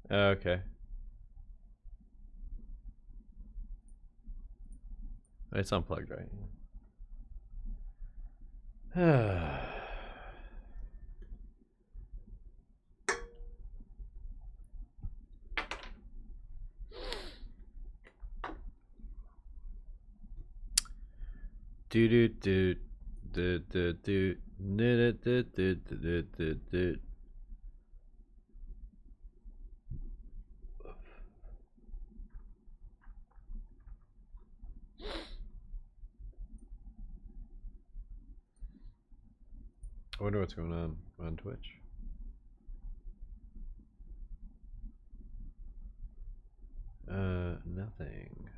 Okay. It's unplugged, right? Do do do do do do do do do do do do. I wonder what's going on Twitch. Nothing.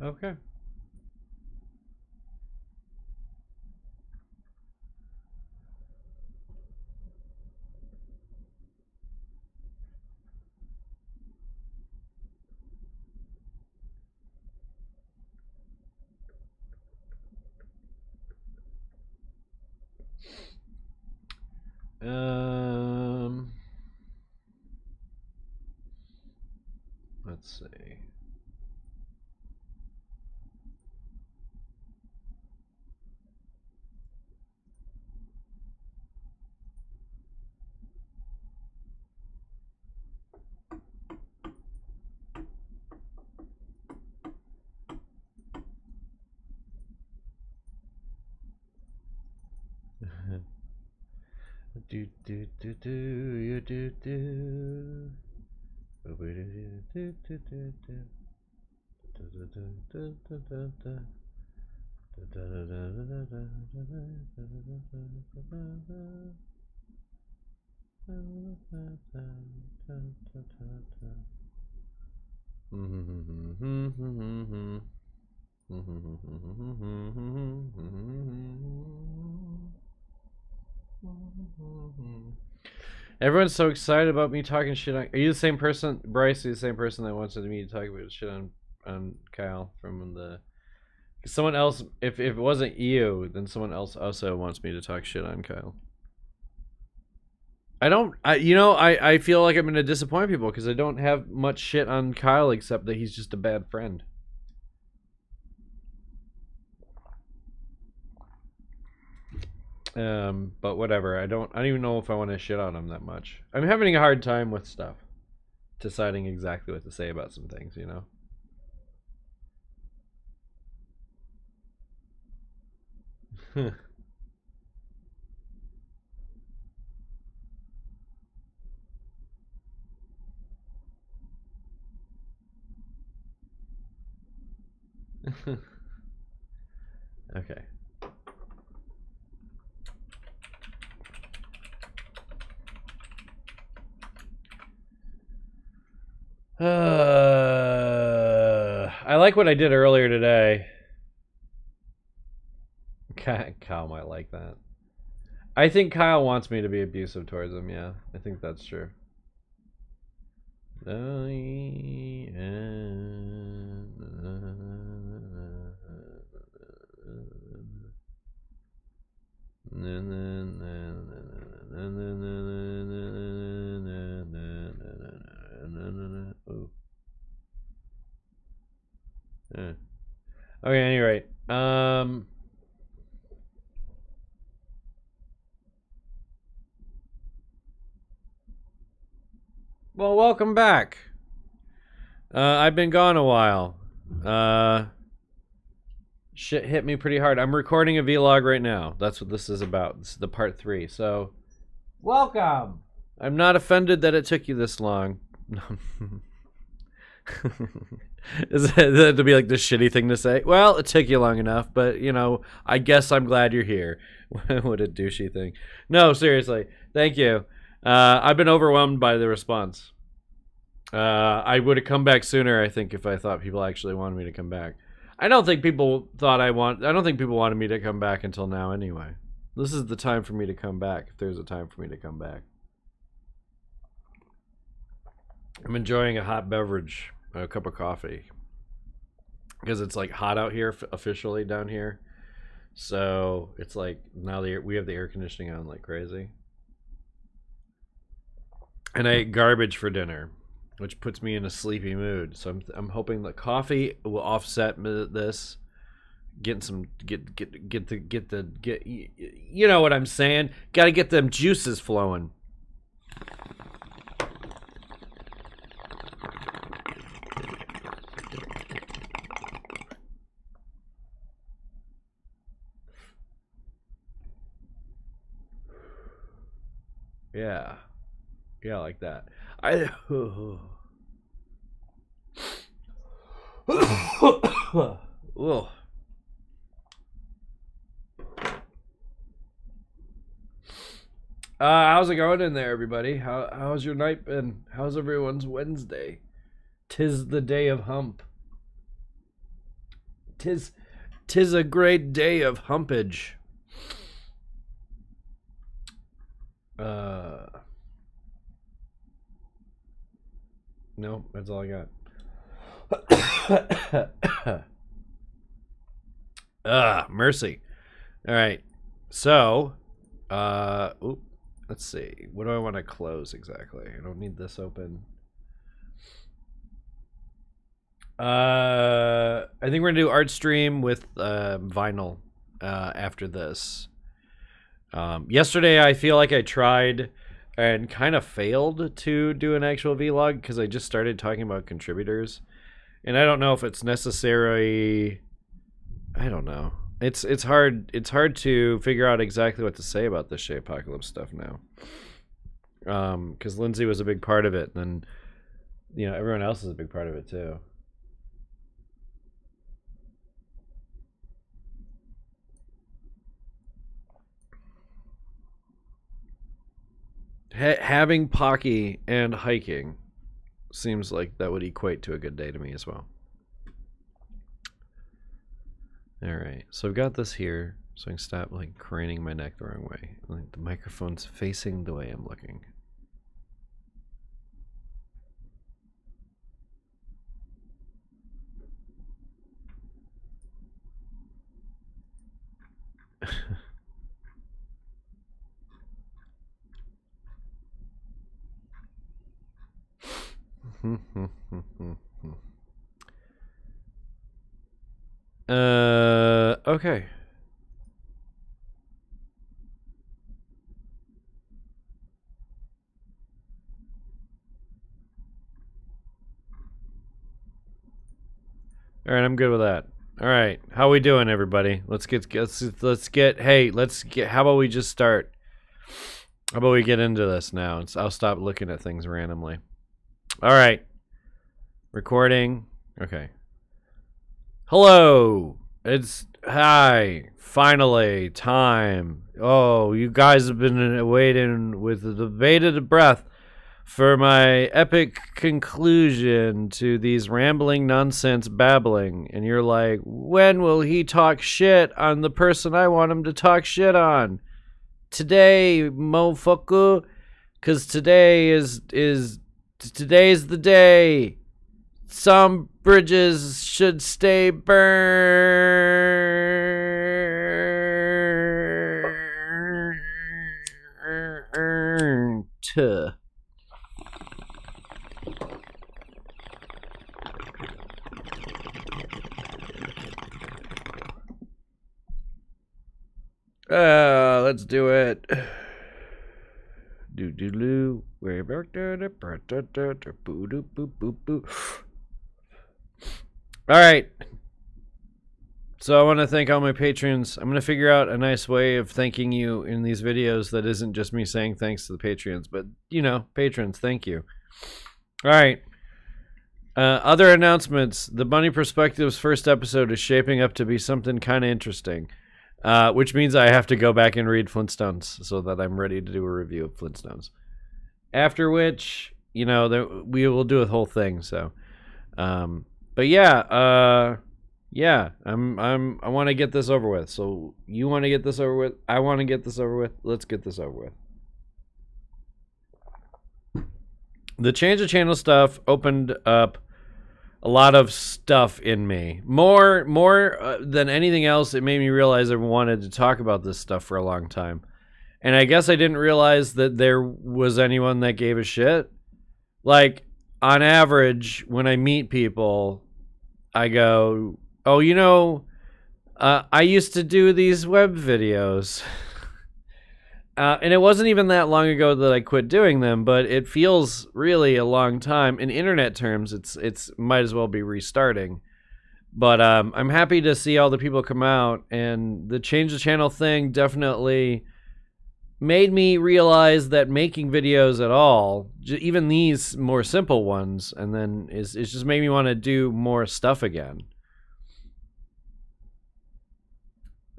Okay. Let's see. Do do do do you do do. Do do do do do. Everyone's so excited about me talking shit on. Are you the same person, Bryce? Are you the same person that wanted me to talk about shit on Kyle from the? Someone else. If it wasn't you, then someone else also wants me to talk shit on Kyle. I don't. I feel like I'm gonna disappoint people because I don't have much shit on Kyle except that he's just a bad friend. But whatever. I don't even know if I want to shit on him that much. I'm having a hard time with stuff, deciding exactly what to say about some things. You know. Okay. I like what I did earlier today. Kyle might like that. I think Kyle wants me to be abusive towards him. Yeah, I think that's true. Okay, anyway. Well, welcome back. I've been gone a while. Shit hit me pretty hard. I'm recording a vlog right now. That's what this is about. This is the part 3. So, welcome. I'm not offended that it took you this long. Is that to be like the shitty thing to say? Well, it took you long enough, but you know, I guess I'm glad you're here. What a douchey thing. No, seriously. Thank you. I've been overwhelmed by the response. I would have come back sooner, I think, if I thought people actually wanted me to come back. I don't think people wanted me to come back until now anyway. This is the time for me to come back, if there's a time for me to come back. I'm enjoying a hot beverage, a cup of coffee. Because it's like hot out here officially down here. So it's like now we have the air conditioning on like crazy. And I ate garbage for dinner, which puts me in a sleepy mood. So I'm hoping the coffee will offset this. Get you know what I'm saying? Got to get them juices flowing. Yeah. Yeah, like that. Whoa. How's it going in there, everybody? How's your night been? How's everyone's Wednesday? 'Tis the day of hump. 'Tis a great day of humpage. No, that's all I got. Mercy. All right. So, let's see. What do I want to close exactly? I don't need this open. I think we're gonna do art stream with vinyl after this. Yesterday I feel like I tried and kind of failed to do an actual vlog because I just started talking about contributors, and I don't know if it's necessary. I don't know. It's hard to figure out exactly what to say about this Chez Apocalypse stuff now. Because Lindsay was a big part of it, and you know everyone else is a big part of it too. Having Pocky and hiking seems like that would equate to a good day to me as well. All right, so I've got this here, so I can stop like craning my neck the wrong way. Like the microphone's facing the way I'm looking. Okay. All right, I'm good with that. All right, how we doing, everybody? Let's get. Hey, let's get. How about we just start? How about we get into this now? I'll stop looking at things randomly. All right, recording. Okay. Hello. It's hi. Finally, time. Oh, you guys have been waiting with the bated breath for my epic conclusion to these rambling nonsense babbling, and you're like, when will he talk shit on the person I want him to talk shit on? Today, motherfucker, because today's the day. Some bridges should stay burnt. Let's do it. Do. All right. So I want to thank all my patrons. I'm going to figure out a nice way of thanking you in these videos that isn't just me saying thanks to the patrons, but, you know, patrons, thank you. All right. Other announcements. The Bunny Perspectives first episode is shaping up to be something kind of interesting, which means I have to go back and read Flintstones so that I'm ready to do a review of Flintstones. After which, you know, we will do a whole thing, so... but yeah, Yeah, I want to get this over with. So you want to get this over with? I want to get this over with. Let's get this over with. The change of channel stuff opened up a lot of stuff in me. More than anything else, it made me realize I wanted to talk about this stuff for a long time. And I guess I didn't realize that there was anyone that gave a shit. Like, on average, when I meet people, I go, oh, you know, I used to do these web videos. And it wasn't even that long ago that I quit doing them, but it feels really a long time. In internet terms, it's might as well be restarting. But I'm happy to see all the people come out, and the change the channel thing definitely made me realize that making videos at all, even these more simple ones, and then it's just made me want to do more stuff again.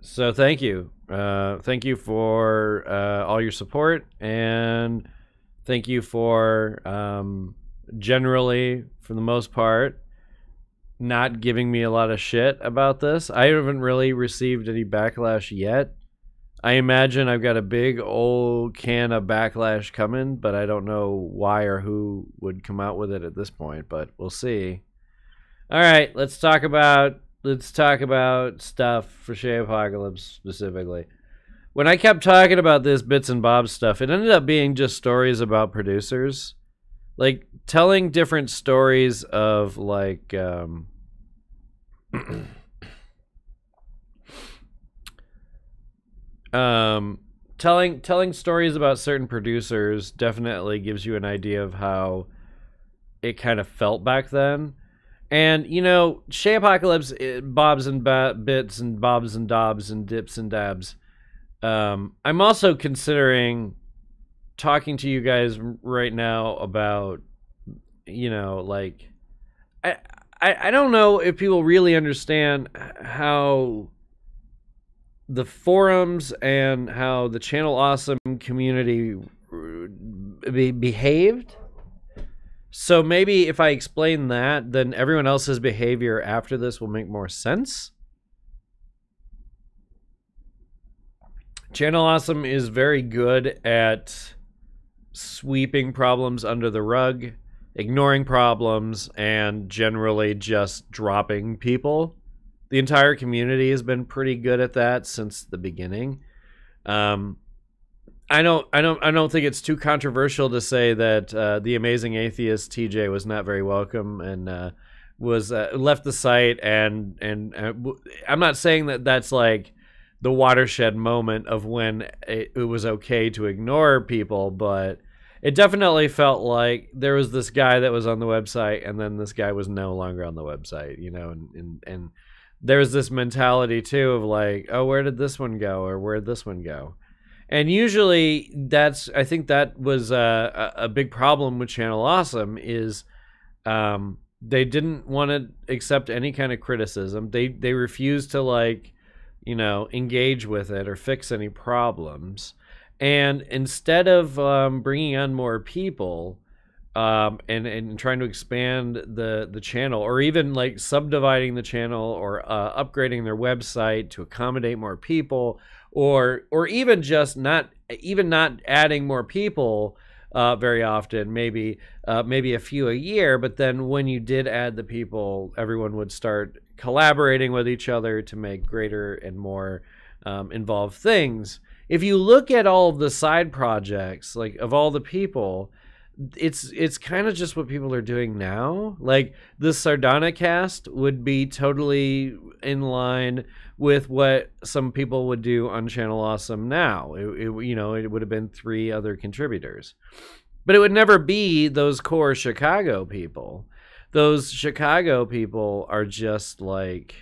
So thank you. Thank you for all your support, and thank you for generally, for the most part, not giving me a lot of shit about this. I haven't really received any backlash yet. I imagine I've got a big old can of backlash coming, but I don't know why or who would come out with it at this point, but we'll see. All right, let's talk about stuff for Chez Apocalypse specifically. When I kept talking about this bits and bobs stuff, it ended up being just stories about producers. Like, telling different stories of, like, telling stories about certain producers definitely gives you an idea of how it kind of felt back then. And, you know, Chez Apocalypse, bobs and bits and bobs and dobs and dips and dabs. I'm also considering talking to you guys right now about, you know, like, I don't know if people really understand how the forums and how the Channel Awesome community behaved. So maybe if I explain that, then everyone else's behavior after this will make more sense. Channel Awesome is very good at sweeping problems under the rug, ignoring problems, and generally just dropping people. The entire community has been pretty good at that since the beginning. I don't think it's too controversial to say that the amazing atheist TJ was not very welcome and was left the site, and I'm not saying that that's like the watershed moment of when it was okay to ignore people, but it definitely felt like there was this guy that was on the website, and then this guy was no longer on the website, you know, and there was this mentality too of like, oh, where did this one go, or where did this one go? And usually I think that was a big problem with Channel Awesome is they didn't want to accept any kind of criticism. They refused to, like, you know, engage with it or fix any problems. And instead of bringing on more people and trying to expand the channel, or even like subdividing the channel or upgrading their website to accommodate more people, or even just not adding more people very often, maybe a few a year, but then when you did add the people, everyone would start collaborating with each other to make greater and more involved things. If you look at all of the side projects, like, of all the people, it's kind of just what people are doing now. Like, the Sardana cast would be totally in line with what some people would do on Channel Awesome now. You know, it would have been 3 other contributors, but it would never be those core Chicago people. Those Chicago people are just like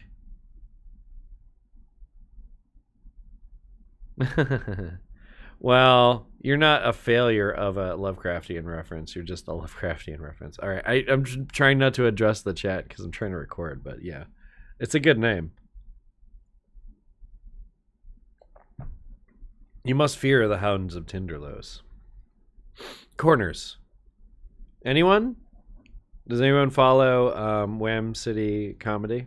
well, you're not a failure of a Lovecraftian reference. You're just a Lovecraftian reference. All right, I'm trying not to address the chat because I'm trying to record, but yeah, it's a good name. You must fear the hounds of Tinderlos. Corners. Anyone? Does anyone follow Wham City Comedy?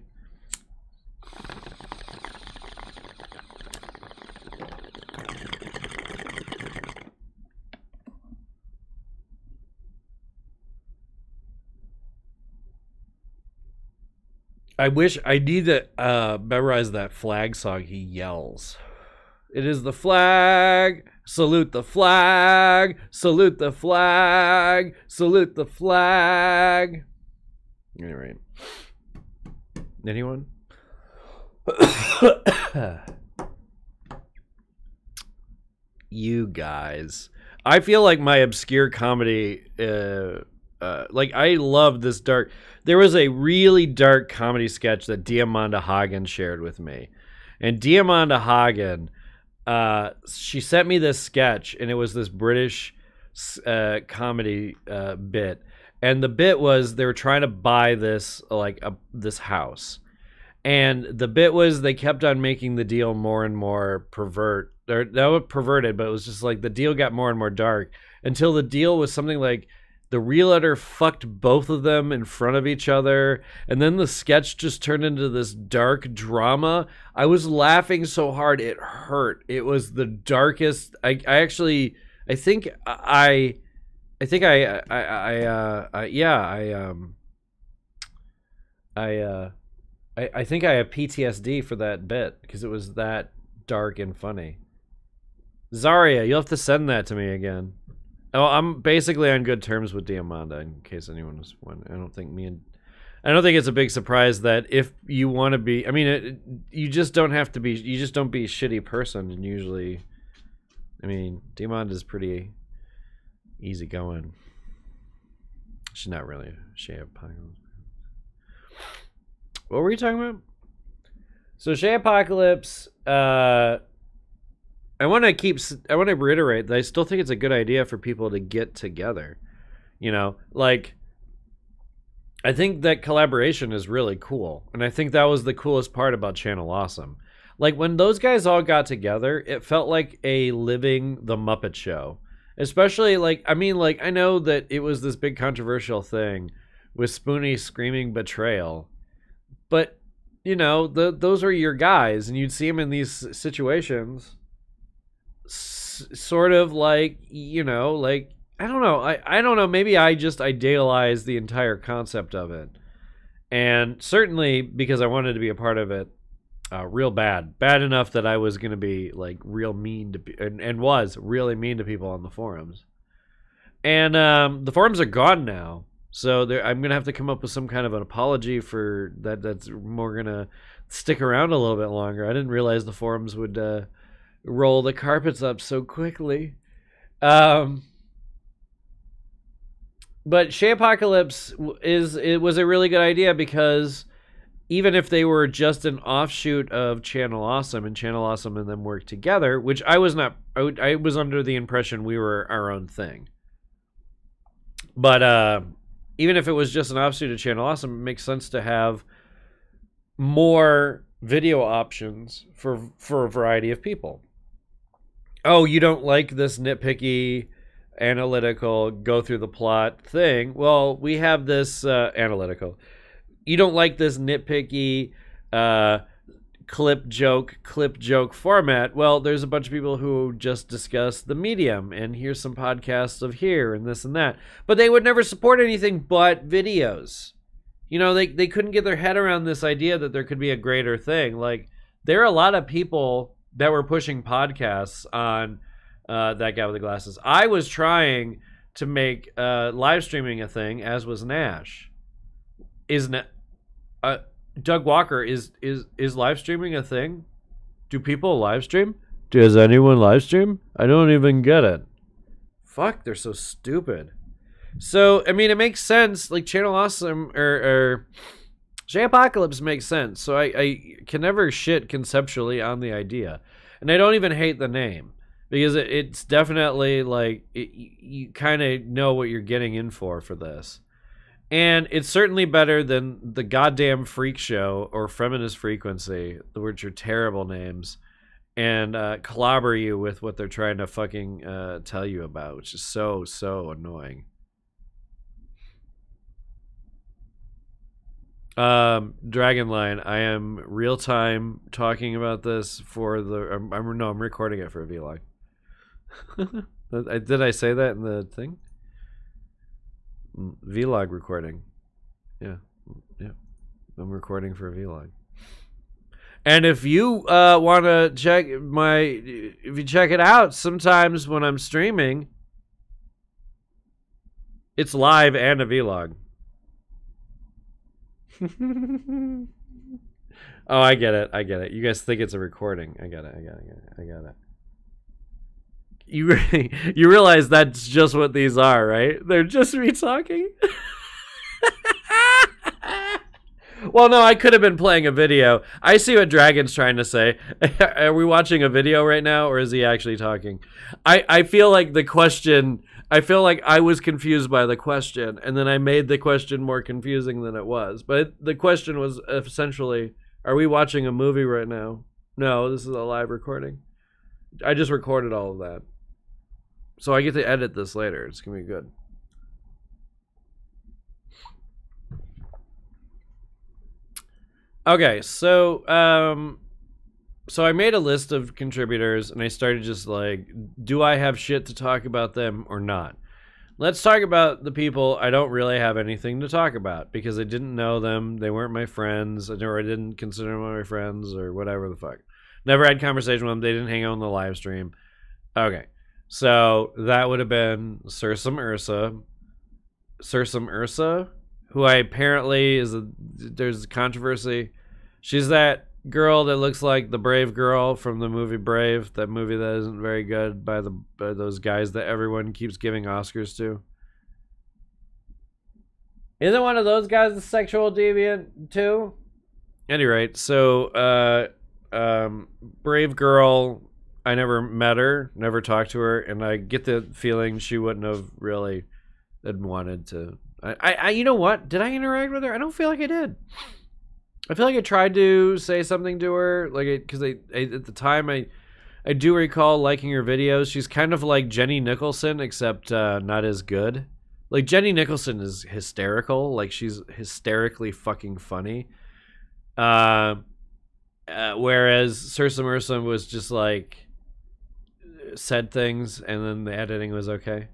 I wish I need to memorize that flag song he yells. It is the flag. Salute the flag. Salute the flag. Salute the flag. Anyway. Anyone? You guys. I feel like my obscure comedy, like I love this dark. There was a really dark comedy sketch that Diamanda Hagen shared with me. And Diamanda Hagen, she sent me this sketch, and it was this British comedy bit. And the bit was they were trying to buy this, this house. And the bit was they kept on making the deal more and more perverted, but it was just like the deal got more and more dark until the deal was something like the realtor fucked both of them in front of each other. And then the sketch just turned into this dark drama. I was laughing so hard it hurt. It was the darkest. I think I think I have PTSD for that bit because it was that dark and funny. Zaria, you'll have to send that to me again. Oh, I'm basically on good terms with Diamanda, in case anyone was wondering. I don't think it's a big surprise that if you want to be, I mean, you just don't have to be. You just don't be a shitty person. And usually, I mean, Diamanda's pretty easygoing. She's not really a Chez Apocalypse. What were you talking about? So Chez Apocalypse, I want to reiterate that I still think it's a good idea for people to get together. You know, like, I think that collaboration is really cool. And I think that was the coolest part about Channel Awesome. Like, when those guys all got together, it felt like a living The Muppet Show. Especially, like, I mean, like, I know that it was this big controversial thing with Spoonie screaming betrayal. But, you know, those are your guys, and you'd see them in these situations sort of like, you know, like, I don't know. I don't know. Maybe I just idealized the entire concept of it. And certainly because I wanted to be a part of it real bad. Bad enough that I was going to be, like, real mean to and was really mean to people on the forums. And the forums are gone now. So I'm going to have to come up with some kind of an apology for that. That's more going to stick around a little bit longer. I didn't realize the forums would roll the carpets up so quickly. But Chez Apocalypse was a really good idea because even if they were just an offshoot of Channel Awesome and Channel Awesome and them worked together, which I was not, I was under the impression we were our own thing. But even if it was just an offshoot of Channel Awesome, it makes sense to have more video options for a variety of people. Oh, you don't like this nitpicky, analytical, go through the plot thing? Well, we have this analytical. You don't like this nitpicky clip joke format? Well, there's a bunch of people who just discuss the medium, and here's some podcasts of here and this and that. But they would never support anything but videos. You know, they couldn't get their head around this idea that there could be a greater thing. Like, there are a lot of people that were pushing podcasts on That Guy with the Glasses. I was trying to make live streaming a thing, as was Nash. Doug Walker, is live streaming a thing? Do people live stream? Does anyone live stream? I don't even get it. Fuck, they're so stupid. So, I mean, it makes sense. Like, Channel Awesome or Chez Apocalypse makes sense. So I can never shit conceptually on the idea. And I don't even hate the name. Because it's definitely, like, you kind of know what you're getting in for this. And it's certainly better than the goddamn Freak Show or Feminist Frequency, which are terrible names, and clobber you with what they're trying to fucking tell you about, which is so annoying. Dragonline, I am real time talking about this for the. I'm recording it for a vlog. Did I say that in the thing? Vlog recording. Yeah. I'm recording for a vlog. And if you want to check if you check it out, sometimes when I'm streaming, it's live and a vlog. Oh, I get it. I get it. You guys think it's a recording. I get it. I get it. You realize that's just what these are, right? They're just me talking. Well, no, I could have been playing a video. I see what Dragon's trying to say. Are we watching a video right now, or is he actually talking? I feel like the question... I feel like I was confused by the question, and then I made the question more confusing than it was. But the question was essentially, are we watching a movie right now? No, this is a live recording. I just recorded all of that. So I get to edit this later. It's going to be good. Okay, so I made a list of contributors, and I started just like, do I have shit to talk about them or not? Let's talk about the people I don't really have anything to talk about, because I didn't know them, they weren't my friends, or I didn't consider them my friends, or whatever the fuck. Never had conversation with them, they didn't hang out on the live stream. Okay, so that would have been Sursum Ursa, who I apparently there's controversy. She's that girl that looks like the Brave girl from the movie Brave, that movie that isn't very good by those guys that everyone keeps giving Oscars to. Isn't one of those guys a sexual deviant too? At any rate, so Brave girl, I never met her, never talked to her, and I get the feeling she wouldn't have really wanted to. You know what? Did I interact with her? I don't feel like I did. I feel like I tried to say something to her, like, because at the time I do recall liking her videos. She's kind of like Jenny Nicholson, except not as good. Like, Jenny Nicholson is hysterical, like she's hysterically fucking funny. Whereas Sursum Ursa was just like said things, and then the editing was okay.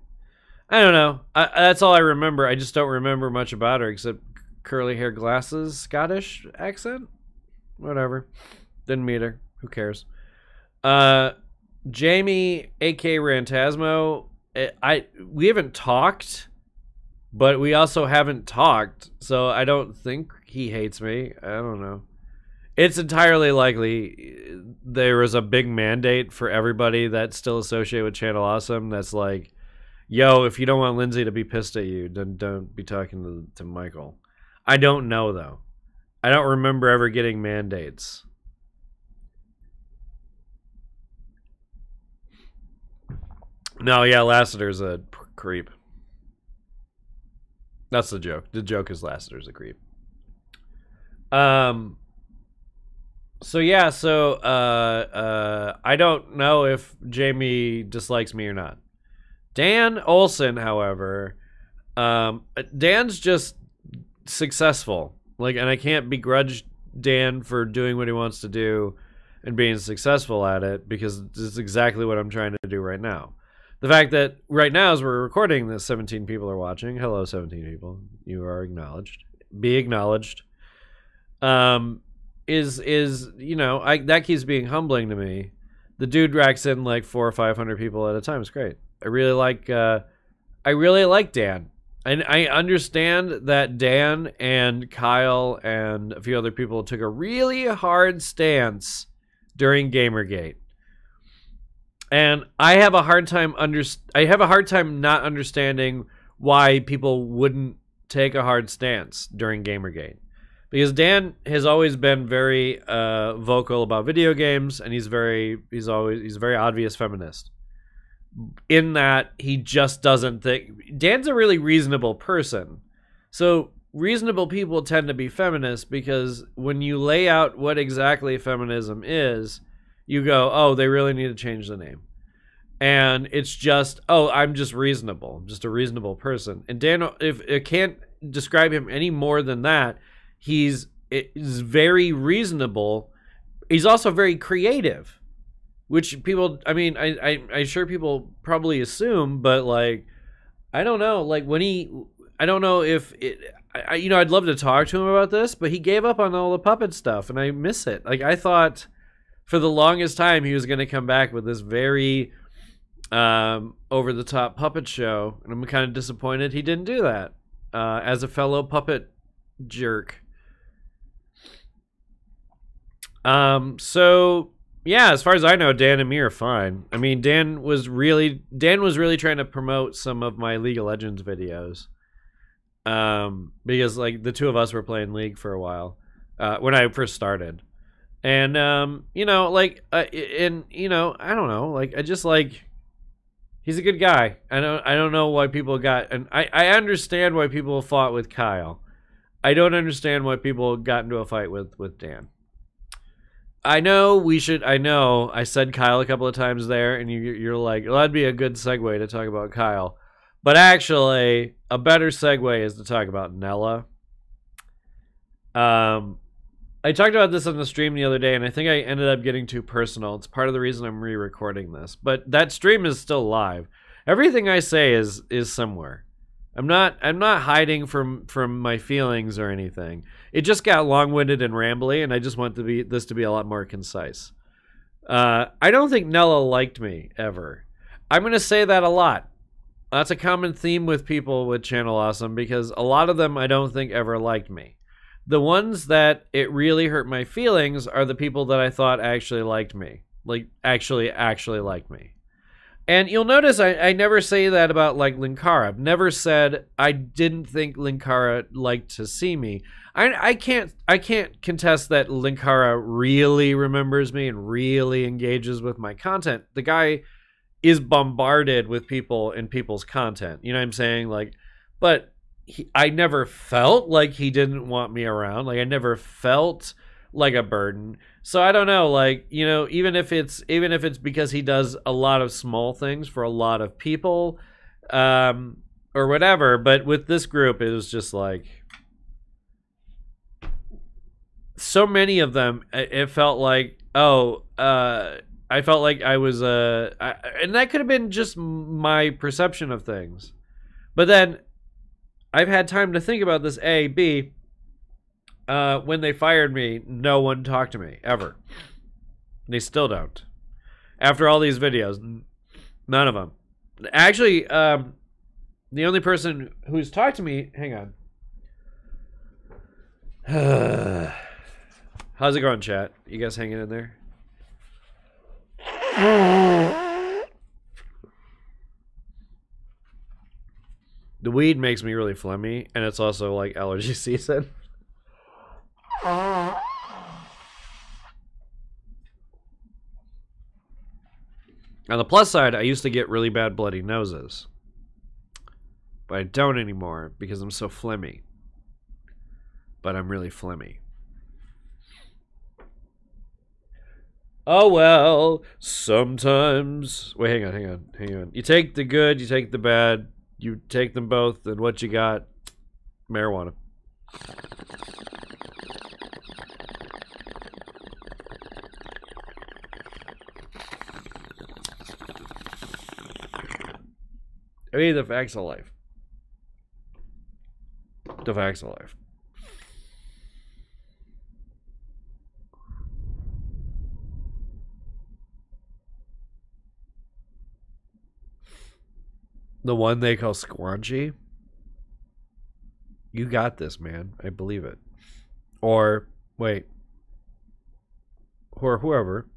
I don't know. That's all I remember. I just don't remember much about her except curly hair, glasses, Scottish accent, whatever. Didn't meet her. Who cares? Jamie, aka Rantasmo. We haven't talked, but we also haven't talked, so I don't think he hates me. I don't know. It's entirely likely there was a big mandate for everybody that's still associated with Channel Awesome. That's like, yo, if you don't want Lindsay to be pissed at you, then don't be talking to Michael. I don't know, though. I don't remember ever getting mandates. No, yeah, Lassiter's a creep. That's the joke. The joke is Lassiter's a creep. So yeah, I don't know if Jamie dislikes me or not. Dan Olson, however, Dan's just successful, like, and I can't begrudge Dan for doing what he wants to do and being successful at it, because it's exactly what I'm trying to do right now. The fact that right now, as we're recording this, 17 people are watching. Hello, 17 people. You are acknowledged. Be acknowledged. Is you know, that keeps being humbling to me. The dude racks in like 400 or 500 people at a time. It's great. I really like Dan. And I understand that Dan and Kyle and a few other people took a really hard stance during Gamergate. And I have a hard time not understanding why people wouldn't take a hard stance during Gamergate. Because Dan has always been very vocal about video games, and he's a very obvious feminist. In that he just doesn't think... Dan's a really reasonable person. So reasonable people tend to be feminists, because when you lay out what exactly feminism is, you go, oh, they really need to change the name. And it's just, oh, I'm just reasonable. I'm just a reasonable person. And Dan, if I can't describe him any more than that, he's very reasonable. He's also very creative. Which people, I mean, I'm sure people probably assume, but like, I don't know. Like I don't know if you know, I'd love to talk to him about this, but he gave up on all the puppet stuff, and I miss it. Like, I thought for the longest time he was going to come back with this very over-the-top puppet show, and I'm kind of disappointed he didn't do that as a fellow puppet jerk. So yeah, as far as I know, Dan and me are fine. I mean, Dan was really trying to promote some of my League of Legends videos. Because like the two of us were playing League for a while, when I first started. And you know, like and you know, I don't know, like I just like he's a good guy. I don't know why people got, and I understand why people fought with Kyle. I don't understand why people got into a fight with Dan. I know I said Kyle a couple of times there, and you're like, well, that'd be a good segue to talk about Kyle. But actually, a better segue is to talk about Nella. I talked about this on the stream the other day, and I think I ended up getting too personal. It's part of the reason I'm re-recording this. But that stream is still live. Everything I say is somewhere. I'm not hiding from my feelings or anything. It just got long-winded and rambly, and I just want this to be a lot more concise. I don't think Nella liked me ever. I'm going to say that a lot. That's a common theme with people with Channel Awesome, because a lot of them I don't think ever liked me. The ones that it really hurt my feelings are the people that I thought actually liked me. Like, actually liked me. And you'll notice I never say that about, like, Linkara. I've never said I didn't think Linkara liked to see me. I can't contest that Linkara really remembers me and really engages with my content. The guy is bombarded with people and people's content. You know what I'm saying? Like, but I never felt like he didn't want me around. Like, I never felt like a burden. So I don't know, like, you know, even if it's because he does a lot of small things for a lot of people, or whatever, but with this group, it was just like so many of them, it felt like, I felt like I was, and that could have been just my perception of things. But then I've had time to think about this. A, B, when they fired me, no one talked to me, ever. They still don't. After all these videos, none of them. Actually, the only person who's talked to me, hang on. How's it going, chat? You guys hanging in there? The weed makes me really phlegmy, and it's also like allergy season. On the plus side, I used to get really bad bloody noses, but I don't anymore because I'm so phlegmy. But I'm really phlegmy. Oh well, sometimes. Wait, hang on. You take the good, you take the bad, you take them both, and what you got? Marijuana. I mean, the facts of life. The facts of life. The one they call Squanchy? You got this, man. I believe it. Or, wait. Or whoever.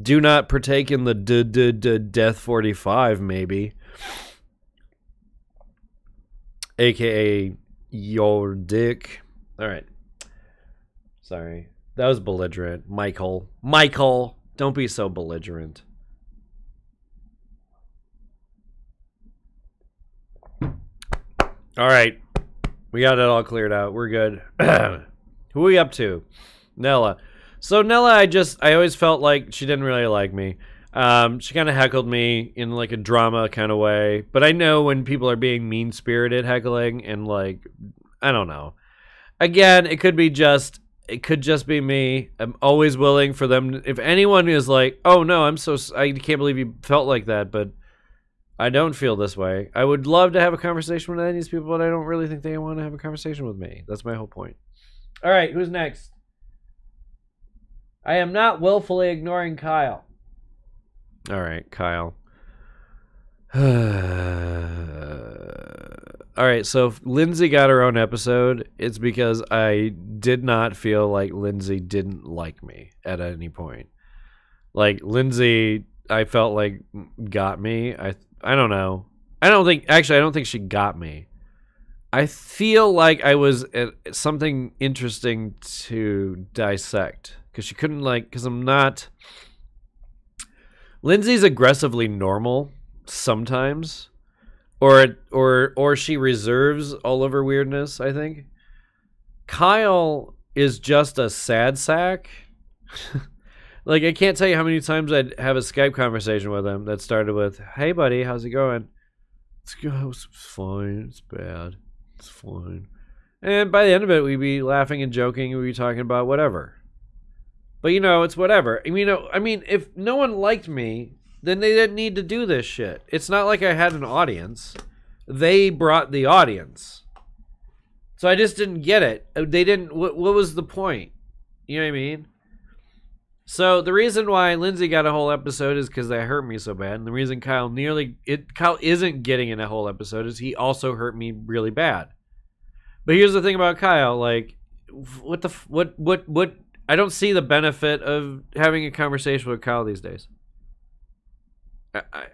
Do not partake in the Death 45, maybe. AKA your dick. All right. Sorry. That was belligerent. Michael, don't be so belligerent. All right. We got it all cleared out. We're good. Who are we up to? Nella. So Nella, I always felt like she didn't really like me. She kind of heckled me in like a drama kind of way, but I know when people are being mean-spirited heckling and like, I don't know. Again, it could be just it could just be me. I'm always willing for them. If anyone is like, oh no, I can't believe you felt like that, but I don't feel this way. I would love to have a conversation with any of these people, but I don't really think they want to have a conversation with me. That's my whole point. All right, who's next? I am not willfully ignoring Kyle. All right, Kyle. All right, so if Lindsay got her own episode, it's because I did not feel like Lindsay didn't like me at any point. Like, Lindsay, I felt like got me. I don't know. I don't think she got me. I feel like I was something interesting to dissect because she couldn't because I'm not. Lindsay's aggressively normal sometimes, or she reserves all of her weirdness. I think Kyle is just a sad sack. Like, I can't tell you how many times I'd have a Skype conversation with him that started with, "Hey, buddy, how's it going?" It's fine. It's bad. It's fine. And by the end of it, we'd be laughing and joking. We'd be talking about whatever. But, it's whatever. I mean, if no one liked me, then they didn't need to do this shit. It's not like I had an audience. They brought the audience. So I just didn't get it. They didn't. What was the point? You know what I mean? So the reason why Lindsay got a whole episode is because they hurt me so bad. And the reason Kyle isn't getting in a whole episode is he also hurt me really bad. But here's the thing about Kyle, like, what I don't see the benefit of having a conversation with Kyle these days.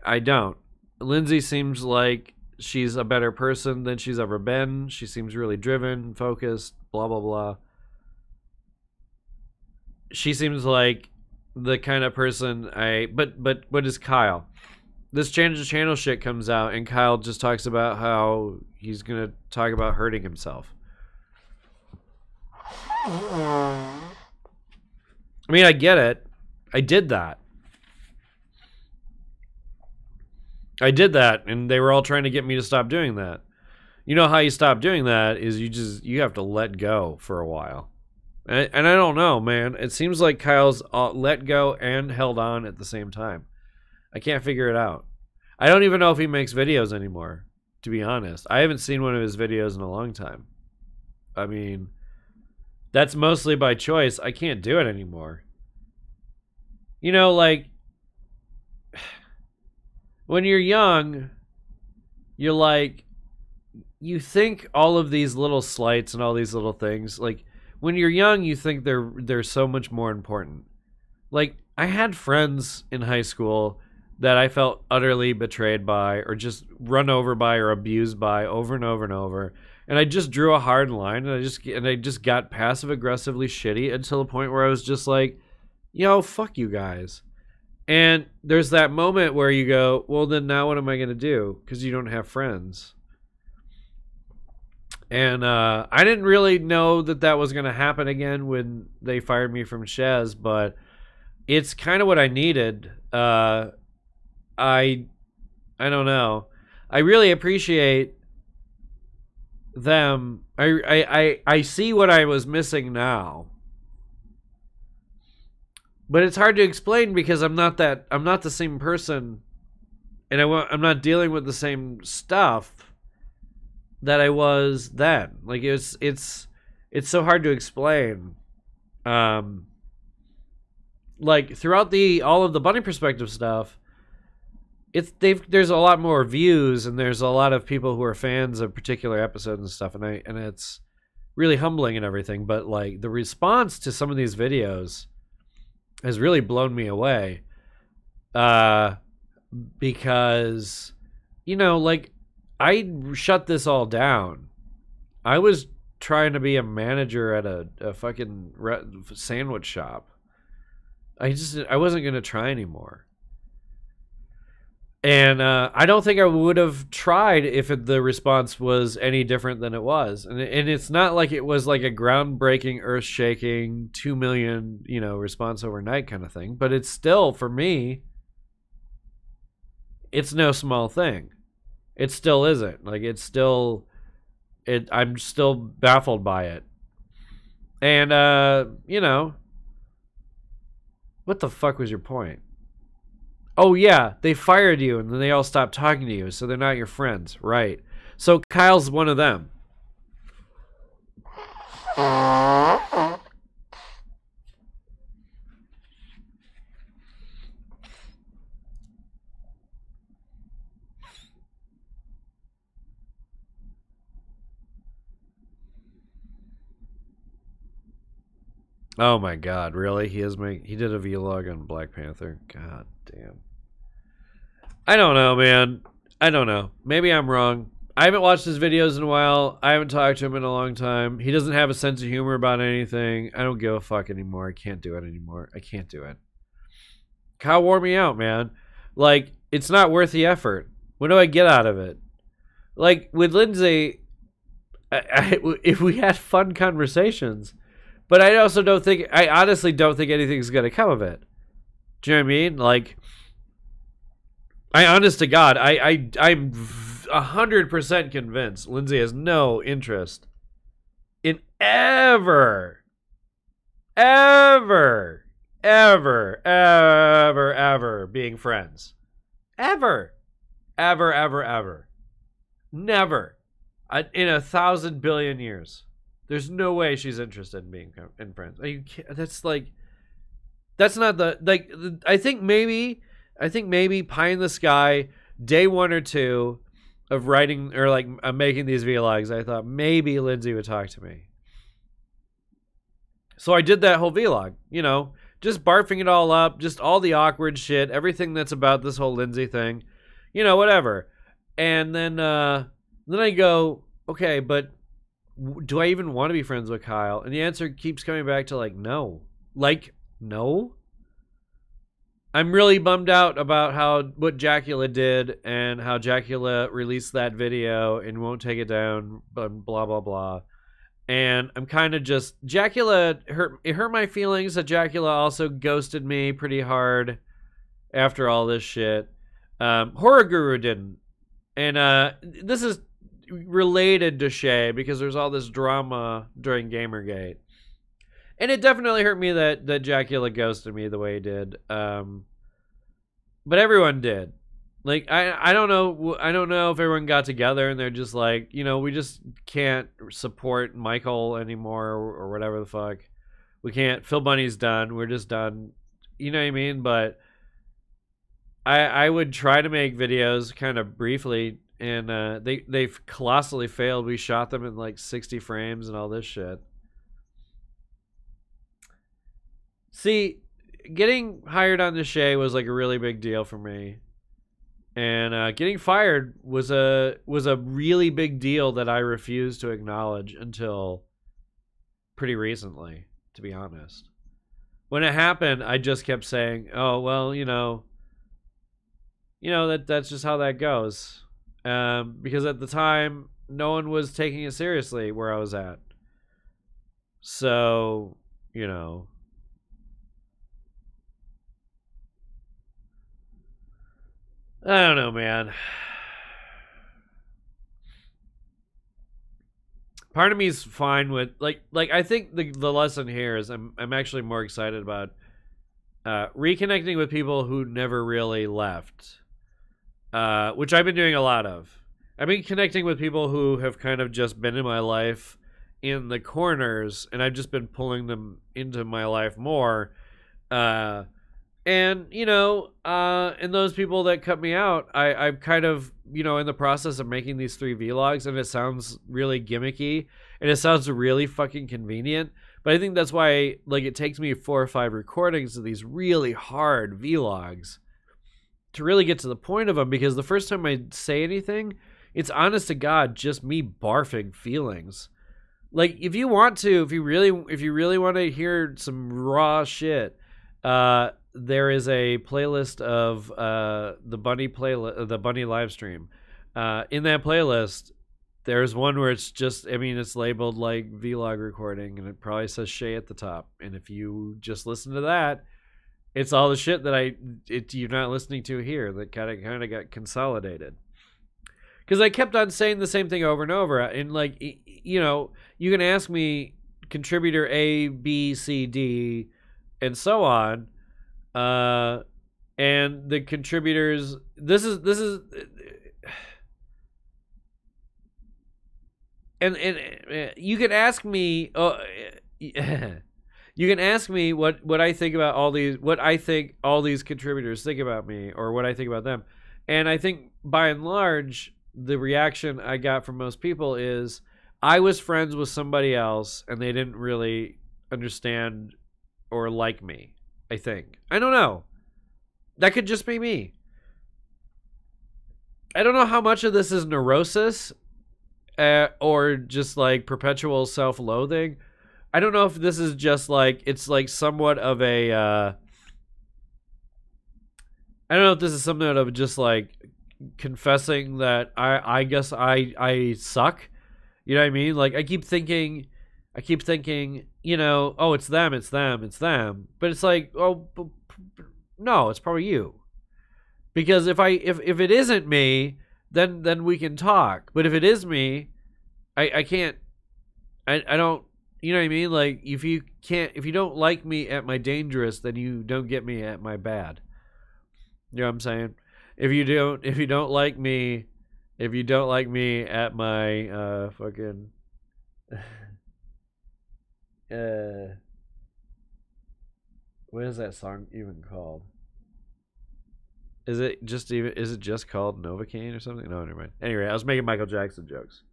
I don't. Lindsay seems like she's a better person than she's ever been. She seems really driven, focused, blah, blah, blah. She seems like the kind of person but what is Kyle? This Change the Channel shit comes out and Kyle just talks about how he's going to talk about hurting himself. I mean, I get it. I did that. And they were all trying to get me to stop doing that. You know how you stop doing that is you have to let go for a while. And I don't know, man. It seems like Kyle's let go and held on at the same time. I can't figure it out. I don't even know if he makes videos anymore, to be honest. I haven't seen one of his videos in a long time. I mean, that's mostly by choice. I can't do it anymore. Like, when you're young, you're like, you think all of these little slights and all these little things, like, when you're young, you think they're so much more important. Like, I had friends in high school that I felt utterly betrayed by or just run over by or abused by over and over and over. And I just drew a hard line and I just got passive aggressively shitty until the point where I was just like, fuck you guys. And there's that moment where you go, well, then now what am I going to do? Because you don't have friends. And I didn't really know that was going to happen again when they fired me from Chez, but it's kind of what I needed. I don't know. I really appreciate them. I see what I was missing now. But it's hard to explain because I'm not the same person, and I'm not dealing with the same stuff that I was then. Like, it's so hard to explain. Like, throughout all of the bunny perspective stuff, there's a lot more views and there's a lot of people who are fans of particular episodes and stuff, and it's really humbling and everything. But like, the response to some of these videos has really blown me away, because like, I shut this all down. I was trying to be a manager at a fucking sandwich shop. I wasn't going to try anymore. And I don't think I would have tried if the response was any different than it was. And it's not like it was like a groundbreaking, earth-shaking, 2 million, response overnight kind of thing. But it's still, for me, it's no small thing. It still isn't. Like, I'm still baffled by it. And you know, what the fuck was your point? Oh yeah, they fired you and then they all stopped talking to you, so they're not your friends, right? So Kyle's one of them. Oh my god, really? He did a vlog on Black Panther. God damn. I don't know, man. I don't know. Maybe I'm wrong. I haven't watched his videos in a while. I haven't talked to him in a long time. He doesn't have a sense of humor about anything. I don't give a fuck anymore. I can't do it anymore. I can't do it. Kyle wore me out, man. Like, it's not worth the effort. What do I get out of it? Like, with Lindsay, if we had fun conversations, but I honestly don't think anything's going to come of it. Do you know what I mean? Like, honest to God, I'm 100% convinced Lindsay has no interest in ever being friends. Ever. Never. In 1,000 billion years. There's no way she's interested in being in friends. Are you kidding? That's not the, like, I think maybe pie in the sky, day 1 or 2 of writing or like making these vlogs, I thought maybe Lindsay would talk to me. So I did that whole vlog, you know, just barfing it all up, just all the awkward shit, everything that's about this whole Lindsay thing, you know, whatever. And then I go, okay, but do I even want to be friends with Kyle? And the answer keeps coming back to like, no. Like, no. I'm really bummed out about what Jackula did and how Jackula released that video and won't take it down, blah, blah, blah. And I'm kind of just... Jackula... It hurt my feelings that Jackula also ghosted me pretty hard after all this shit. Horror Guru didn't. And this is related to Chez because there's all this drama during Gamergate. And it definitely hurt me that Jackula ghosted me the way he did. But everyone did. Like, I don't know if everyone got together and they're just like, you know, we just can't support Michael anymore or whatever the fuck. We can't. Philbunny's done. We're just done. You know what I mean? But I would try to make videos kind of briefly, and they've colossally failed. We shot them in like 60 frames and all this shit. See, getting hired on the Chez was like a really big deal for me. And getting fired was a really big deal that I refused to acknowledge until pretty recently, to be honest. When it happened, I just kept saying, "Oh well, you know that's just how that goes." Because at the time, no one was taking it seriously where I was at. So, you know. I don't know, man. Part of me is fine with like I think the lesson here is I'm actually more excited about reconnecting with people who never really left, which I've been doing a lot of. I've been connecting with people who have kind of just been in my life in the corners, and I've just been pulling them into my life more. And, you know, and those people that cut me out, I'm kind of, you know, in the process of making these 3 vlogs, and it sounds really gimmicky, and it sounds really fucking convenient, but I think that's why, like, it takes me 4 or 5 recordings of these really hard vlogs to really get to the point of them, because the first time I say anything, it's honest to God just me barfing feelings. Like, if you really want to hear some raw shit, there is a playlist of the bunny live stream. In that playlist, there's one where it's just, I mean, it's labeled like vlog recording, and it probably says Chez at the top. And if you just listen to that, it's all the shit that you're not listening to here that kind of got consolidated. Because I kept on saying the same thing over and over, and like, you know, you can ask me contributor A, B, C, D, and so on. And the contributors, this is and you can ask me you can ask me what I think about all these, what I think all these contributors think about me, or what I think about them. And I think by and large the reaction I got from most people is I was friends with somebody else and they didn't really understand or like me. I think, I don't know, that could just be me. I don't know how much of this is neurosis or just like perpetual self-loathing. I don't know if this is just like, it's like somewhat of a I don't know if this is something of just like confessing that I guess I suck. You know what I mean? Like I keep thinking, you know, oh, it's them. But it's like, oh, no, it's probably you. Because if it isn't me, then we can talk. But if it is me, I can't, I don't, you know what I mean? Like if you don't like me at my dangerous, then you don't get me at my bad. You know what I'm saying? If you don't like me at my fucking what is that song even called? Is it just called Novocaine or something? No, never mind. Anyway, I was making Michael Jackson jokes.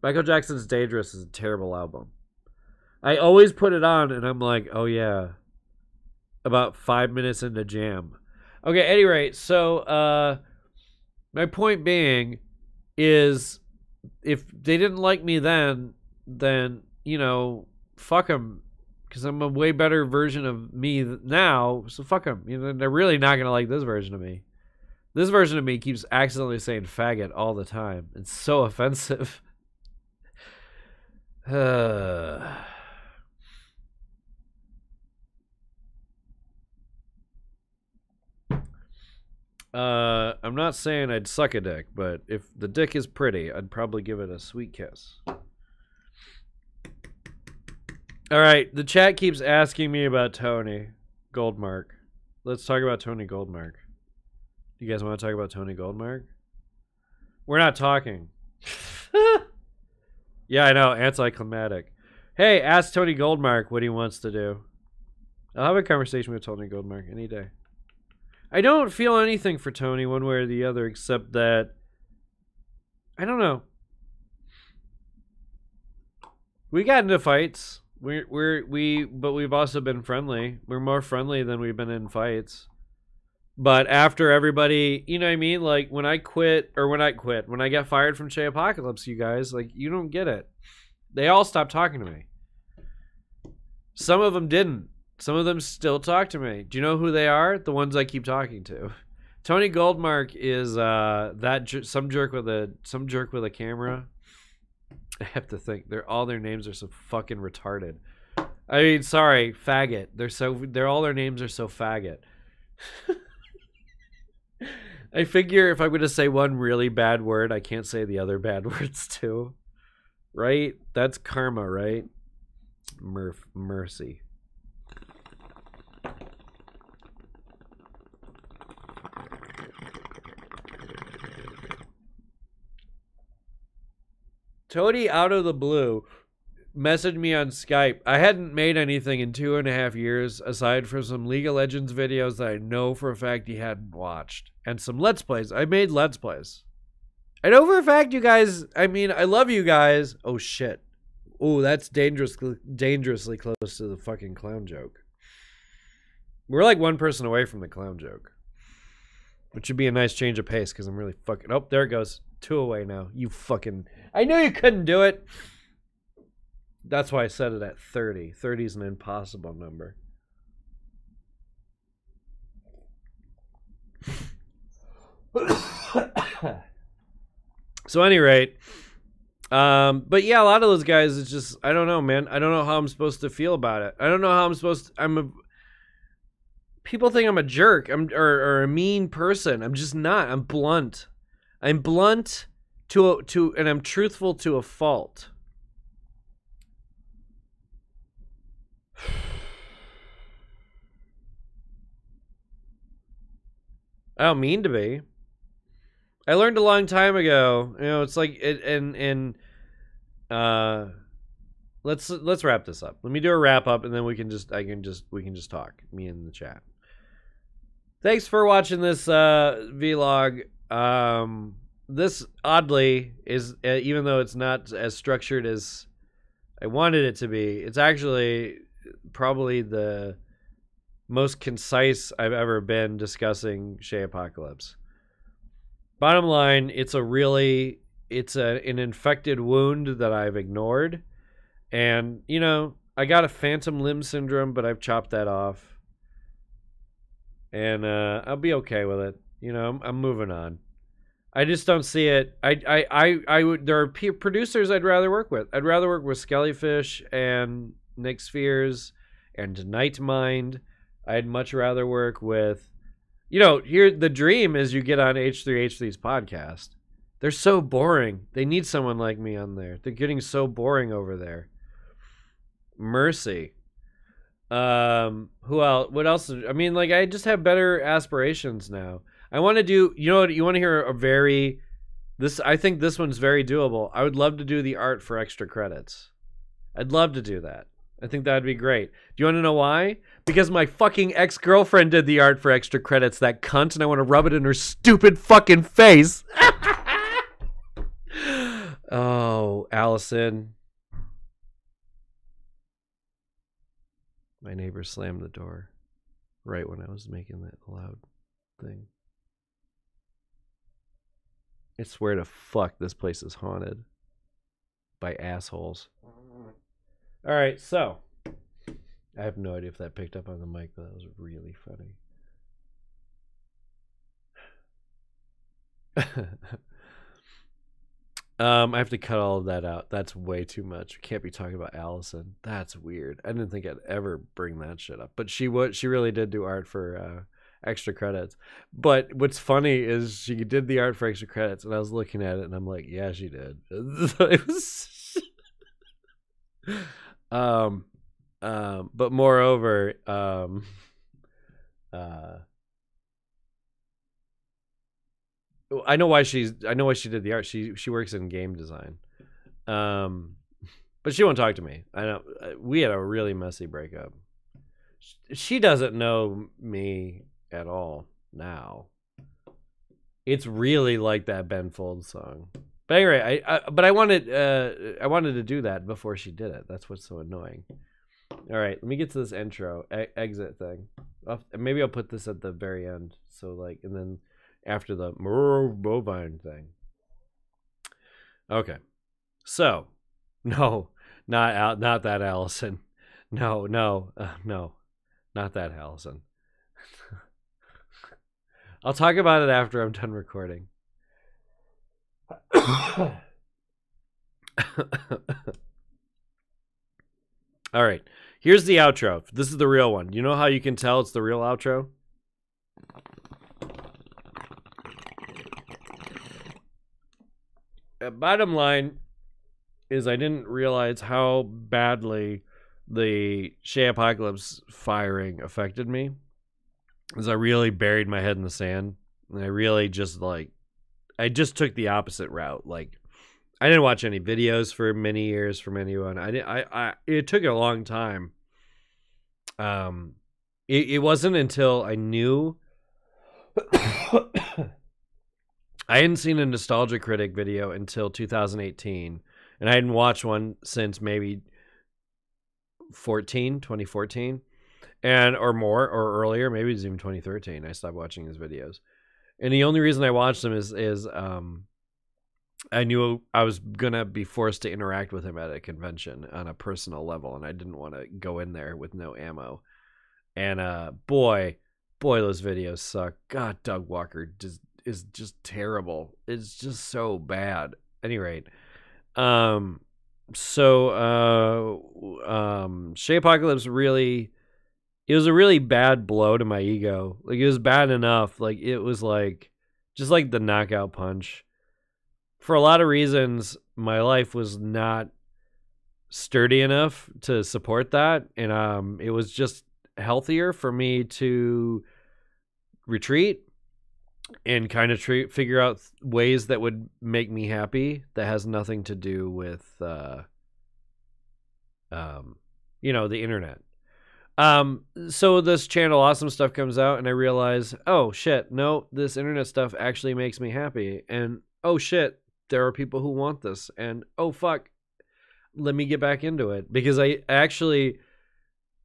Michael Jackson's Dangerous is a terrible album. I always put it on and I'm like, oh yeah. About 5 minutes into jam. Okay, anyway, so my point being is if they didn't like me then, you know, fuck them, because I'm a way better version of me now, so fuck them. You know, they're really not going to like this version of me. This version of me keeps accidentally saying faggot all the time. It's so offensive. I'm not saying I'd suck a dick, but if the dick is pretty, I'd probably give it a sweet kiss. All right, the chat keeps asking me about Tony Goldmark. Let's talk about Tony Goldmark. You guys want to talk about Tony Goldmark? We're not talking. Yeah, I know, anticlimactic. Hey, ask Tony Goldmark what he wants to do. I'll have a conversation with Tony Goldmark any day. I don't feel anything for Tony one way or the other, except that I don't know. We got into fights. But we've also been friendly. We're more friendly than we've been in fights. But after everybody, you know what I mean? Like when I got fired from Chez Apocalypse, you guys, like you don't get it. They all stopped talking to me. Some of them didn't. Some of them still talk to me. Do you know who they are? The ones I keep talking to. Tony Goldmark is some jerk with a camera. I have to think. All their names are so fucking retarded. I mean, sorry, faggot. All their names are so faggot. I figure if I'm going to say one really bad word, I can't say the other bad words too. Right? That's karma, right? Mercy. Tony out of the blue messaged me on Skype. I hadn't made anything in 2.5 years aside from some League of Legends videos that I know for a fact he hadn't watched. And some Let's Plays. I made Let's Plays. I know for a fact you guys, I mean, I love you guys. Oh shit. Oh, that's dangerously close to the fucking clown joke. We're like one person away from the clown joke. Which would be a nice change of pace because I'm really fucking... Oh, there it goes. 2 away now. You fucking... I knew you couldn't do it. That's why I set it at 30. 30 is an impossible number. So, at any rate... but yeah, a lot of those guys, it's just... I don't know, man. I don't know how I'm supposed to feel about it. I don't know how I'm supposed to... People think I'm a jerk or a mean person. I'm just not. I'm blunt. I'm blunt and I'm truthful to a fault. I don't mean to be. I learned a long time ago. You know, it's like it and let's wrap this up. Let me do a wrap up, and then we can just talk. Me in the chat. Thanks for watching this vlog. This oddly is, even though it's not as structured as I wanted it to be, it's actually probably the most concise I've ever been discussing Chez Apocalypse. Bottom line, it's an infected wound that I've ignored. And, you know, I got a phantom limb syndrome, but I've chopped that off. And I'll be okay with it. You know, I'm moving on. I just don't see it. There are producers I'd rather work with. I'd rather work with Skellyfish and Nick Spheres and Nightmind. I'd much rather work with, you know, here the dream is you get on H3H3's podcast. They're so boring. They need someone like me on there. They're getting so boring over there. Mercy. Who else? What else? I mean, like, I just have better aspirations now. I want to do, you know what, you want to hear I think this one's very doable. I would love to do the art for extra credits. I'd love to do that. I think that'd be great. Do you want to know why? Because my fucking ex-girlfriend did the art for extra credits, that cunt, and I want to rub it in her stupid fucking face. Oh, Allison. My neighbor slammed the door right when I was making that loud thing. I swear to fuck, this place is haunted by assholes. All right, so I have no idea if that picked up on the mic, but that was really funny. I have to cut all of that out. That's way too much. We can't be talking about Allison. That's weird. I didn't think I'd ever bring that shit up, but she really did do art for extra credits. But what's funny is she did the art for extra credits, and I was looking at it, and I'm like, yeah, she did. It was, but moreover, I know why she did the art. She works in game design, but she won't talk to me. I know we had a really messy breakup. She doesn't know me at all now. It's really like that Ben Folds song. But anyway, I wanted to do that before she did it. That's what's so annoying. All right, let me get to this intro exit thing. Maybe I'll put this at the very end. So like, and then after the bovine thing. Okay, so no, not that Allison. No, no, not that Allison. I'll talk about it after I'm done recording. All right, here's the outro. This is the real one. You know how you can tell it's the real outro? Bottom line is I didn't realize how badly the Chez Apocalypse firing affected me. Because I really buried my head in the sand. And I really just I just took the opposite route. Like, I didn't watch any videos for many years from anyone. It took a long time. It wasn't until I knew I hadn't seen a Nostalgia Critic video until 2018, and I hadn't watched one since maybe 2014, and or more, or earlier, maybe it was even 2013. I stopped watching his videos, and the only reason I watched them is I knew I was gonna be forced to interact with him at a convention on a personal level, and I didn't want to go in there with no ammo. And boy, those videos suck. God, Doug Walker is just terrible. It's just so bad. At any rate, Chez Apocalypse really, it was a really bad blow to my ego. Like, it was bad enough. Like, it was like just like the knockout punch. For a lot of reasons, my life was not sturdy enough to support that, and it was just healthier for me to retreat and kind of figure out ways that would make me happy that has nothing to do with you know, the internet. So this channel Awesome Stuff comes out, and I realize, oh shit, no, this internet stuff actually makes me happy, and oh shit, there are people who want this, and oh fuck, let me get back into it, because I actually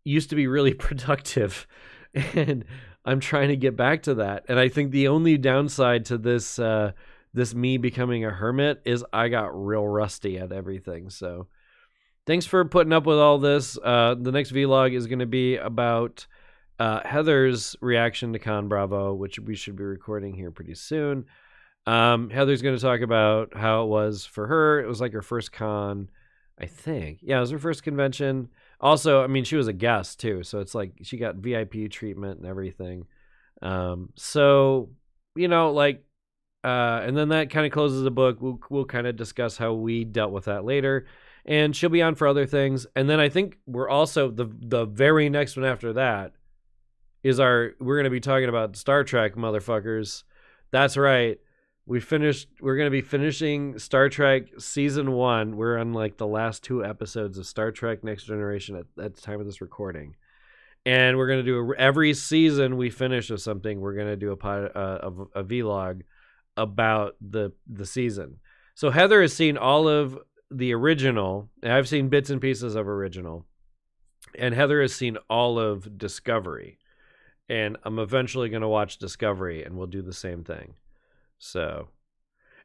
used to be really productive, and I'm trying to get back to that. And I think the only downside to this this me becoming a hermit is I got real rusty at everything. So thanks for putting up with all this. The next vlog is going to be about Heather's reaction to Con Bravo, which we should be recording here pretty soon. Heather's going to talk about how it was for her. It was like her first con, I think. Yeah, it was her first convention. Also, I mean, she was a guest too, so it's like she got VIP treatment and everything. So, you know, like, and then that kind of closes the book. We'll kind of discuss how we dealt with that later, and she'll be on for other things. And then I think we're also the very next one after that is we're going to be talking about Star Trek, motherfuckers. That's right. We're going to be finishing Star Trek Season 1. We're on like the last 2 episodes of Star Trek Next Generation at the time of this recording. And we're going to do every season we finish of something, we're going to do a vlog about the season. So Heather has seen all of the original. I've seen bits and pieces of original. And Heather has seen all of Discovery. And I'm eventually going to watch Discovery, and we'll do the same thing. So,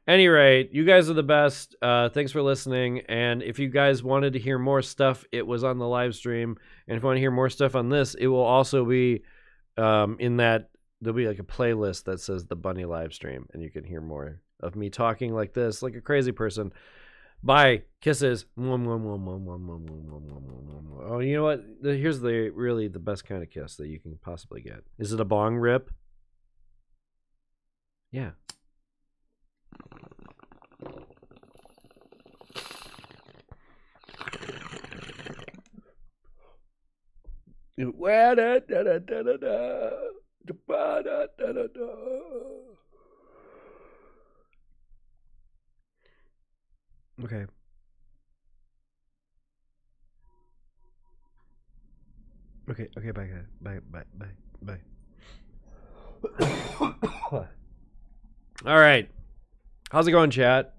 any rate, you guys are the best. Thanks for listening. And if you guys wanted to hear more stuff, it was on the live stream. And if you want to hear more stuff on this, it will also be in that. There'll be like a playlist that says the Bunny live stream, and you can hear more of me talking like this, like a crazy person. Bye. Kisses. Oh, you know what? Here's really the best kind of kiss that you can possibly get. Is it a bong rip? Yeah. Okay. Okay, bye, guys. Bye. All right. How's it going, chat?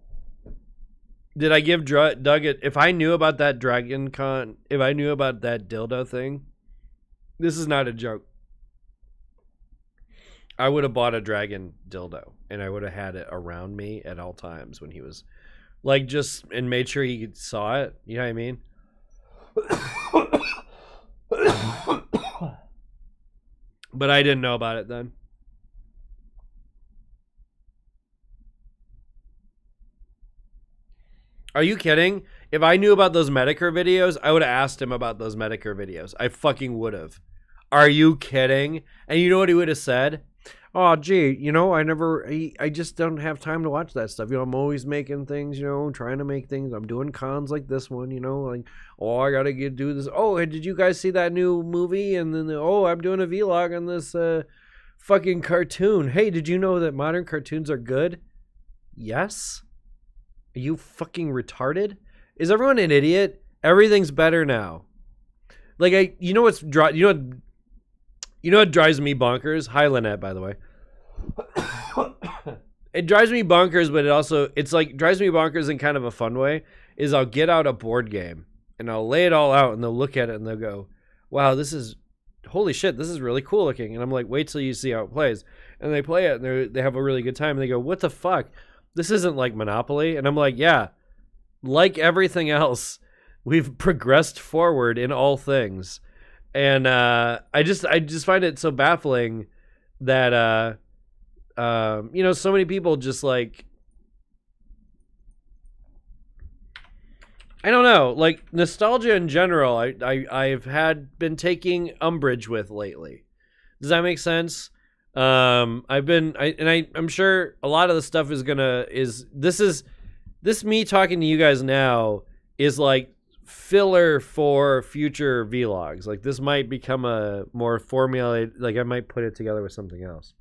Did I give Doug it? If I knew about that Dragon Con, if I knew about that dildo thing, this is not a joke. I would have bought a dragon dildo, and I would have had it around me at all times when he was, like, just, and made sure he saw it. You know what I mean? But I didn't know about it then. Are you kidding? If I knew about those Medicare videos, I would have asked him about those Medicare videos. I fucking would have. Are you kidding? And you know what he would have said? Oh, gee, you know, I just don't have time to watch that stuff. You know, I'm always making things, you know, trying to make things. I'm doing cons like this one, you know, like, oh, I got to do this. Oh, did you guys see that new movie? And then, oh, I'm doing a vlog on this fucking cartoon. Hey, did you know that modern cartoons are good? Yes. Are you fucking retarded? Is everyone an idiot? Everything's better now. Like, you know what drives me bonkers? Hi, Lynette, by the way. It drives me bonkers, but it's like drives me bonkers in kind of a fun way. Is I'll get out a board game and I'll lay it all out, and they'll look at it and they'll go, "Wow, holy shit, this is really cool looking." And I'm like, "Wait till you see how it plays." And they play it and they have a really good time. And they go, "What the fuck? This isn't like Monopoly." And I'm like, "Yeah, like everything else, we've progressed forward in all things." And I just find it so baffling that you know, so many people just like, I don't know, like nostalgia in general. I've been taking umbrage with lately. Does that make sense? I'm sure a lot of the stuff this me talking to you guys now is like filler for future vlogs. Like, this might become a more formulated, like I might put it together with something else.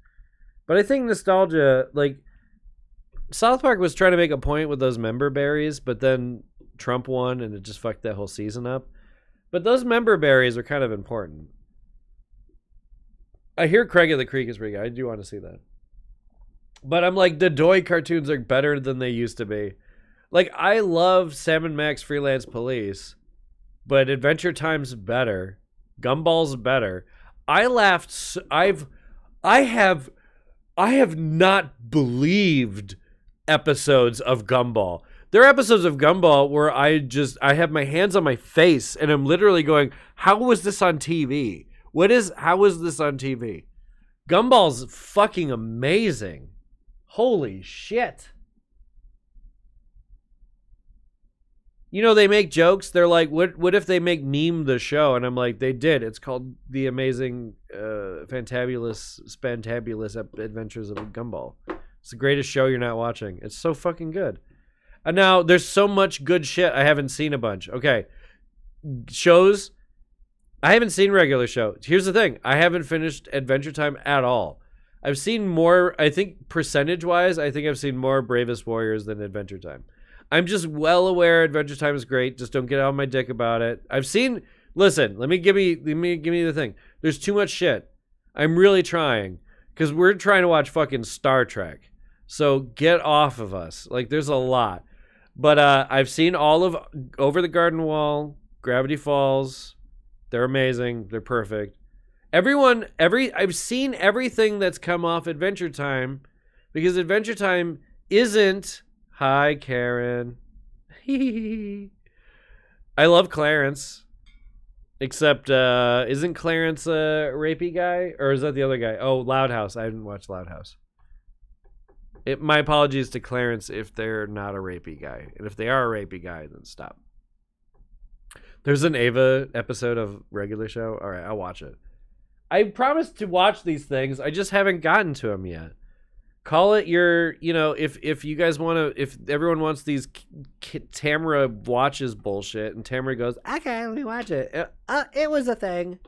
But I think nostalgia, like South Park was trying to make a point with those member berries, but then Trump won and it just fucked that whole season up. But those member berries are kind of important. I hear Craig of the Creek is pretty good. I do want to see that. But I'm like, the Doy cartoons are better than they used to be. Like, I love Sam and Max Freelance Police, but Adventure Time's better. Gumball's better. I laughed. I have not believed episodes of Gumball. There are episodes of Gumball where I have my hands on my face and I'm literally going, how was this on TV? How is this on TV? Gumball's fucking amazing. Holy shit. You know, they make jokes. They're like, what if they make Meme the show? And I'm like, they did. It's called The Amazing, Fantabulous, Spantabulous Adventures of Gumball. It's the greatest show you're not watching. It's so fucking good. And now, there's so much good shit. I haven't seen a bunch. Okay. Shows. I haven't seen regular show. Here's the thing. I haven't finished Adventure Time at all. I've seen more, I think, percentage-wise, I think I've seen more Bravest Warriors than Adventure Time. I'm just well aware Adventure Time is great. Just don't get on my dick about it. I've seen. Listen, let me give me the thing. There's too much shit. I'm really trying because we're trying to watch fucking Star Trek. So get off of us. Like, there's a lot. But I've seen all of Over the Garden Wall, Gravity Falls. They're amazing. They're perfect. I've seen everything that's come off Adventure Time because Adventure Time isn't. Hi, Karen. I love Clarence. Except, isn't Clarence a rapey guy? Or is that the other guy? Oh, Loud House. I didn't watch Loud House. My apologies to Clarence if they're not a rapey guy. And if they are a rapey guy, then stop. There's an Ava episode of regular show. All right, I'll watch it. I promised to watch these things. I just haven't gotten to them yet. Call it your, if you guys want to, if everyone wants these Tamara watches bullshit, and Tamara goes, okay, let me watch it. It was a thing.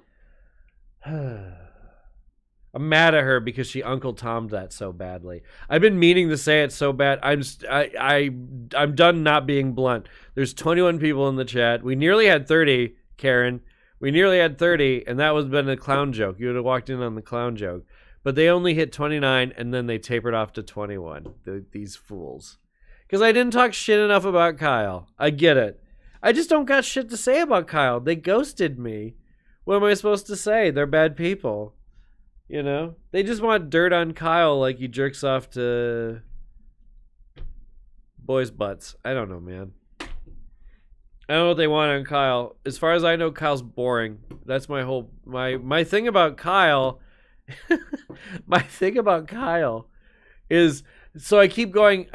I'm mad at her because she Uncle Tom'd that so badly. I've been meaning to say it so bad. I'm done not being blunt. There's 21 people in the chat. We nearly had 30, Karen. We nearly had 30, and that was been a clown joke. You would have walked in on the clown joke. But they only hit 29, and then they tapered off to 21. These fools. Because I didn't talk shit enough about Kyle. I get it. I just don't got shit to say about Kyle. They ghosted me. What am I supposed to say? They're bad people. You know? They just want dirt on Kyle like he jerks off to boys' butts. I don't know, man. I don't know what they want on Kyle. As far as I know, Kyle's boring. That's my whole... My thing about Kyle... my thing about Kyle is, so I keep going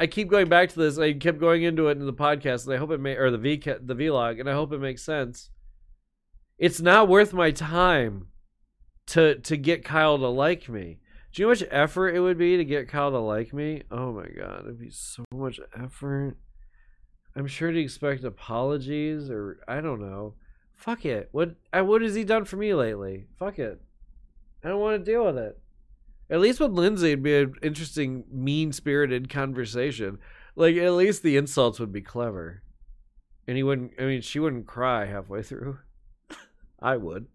back to this. I kept going into it in the podcast, and I hope it may, or the vlog, and I hope it makes sense. It's not worth my time to get Kyle to like me. Do you know how much effort it would be to get Kyle to like me? Oh my god, it'd be so much effort. I'm sure to expect apologies, or I don't know. Fuck it. What has he done for me lately? Fuck it. I don't want to deal with it. At least with Lindsay, it'd be an interesting, mean-spirited conversation. Like, at least the insults would be clever. And she wouldn't cry halfway through. I would.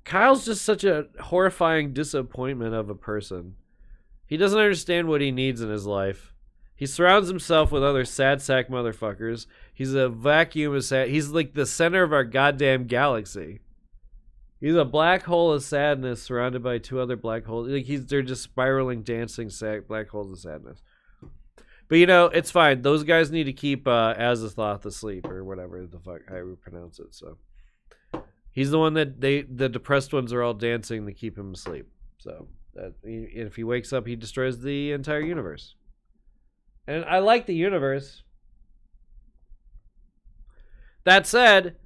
Kyle's just such a horrifying disappointment of a person. He doesn't understand what he needs in his life. He surrounds himself with other sad sack motherfuckers. He's a vacuum of sad. He's like the center of our goddamn galaxy. He's a black hole of sadness surrounded by two other black holes. Like they're just spiraling, dancing black holes of sadness. But it's fine. Those guys need to keep Azathoth asleep, or whatever the fuck how you pronounce it. So he's the one that the depressed ones are all dancing to keep him asleep. So if he wakes up, he destroys the entire universe. And I like the universe. That said,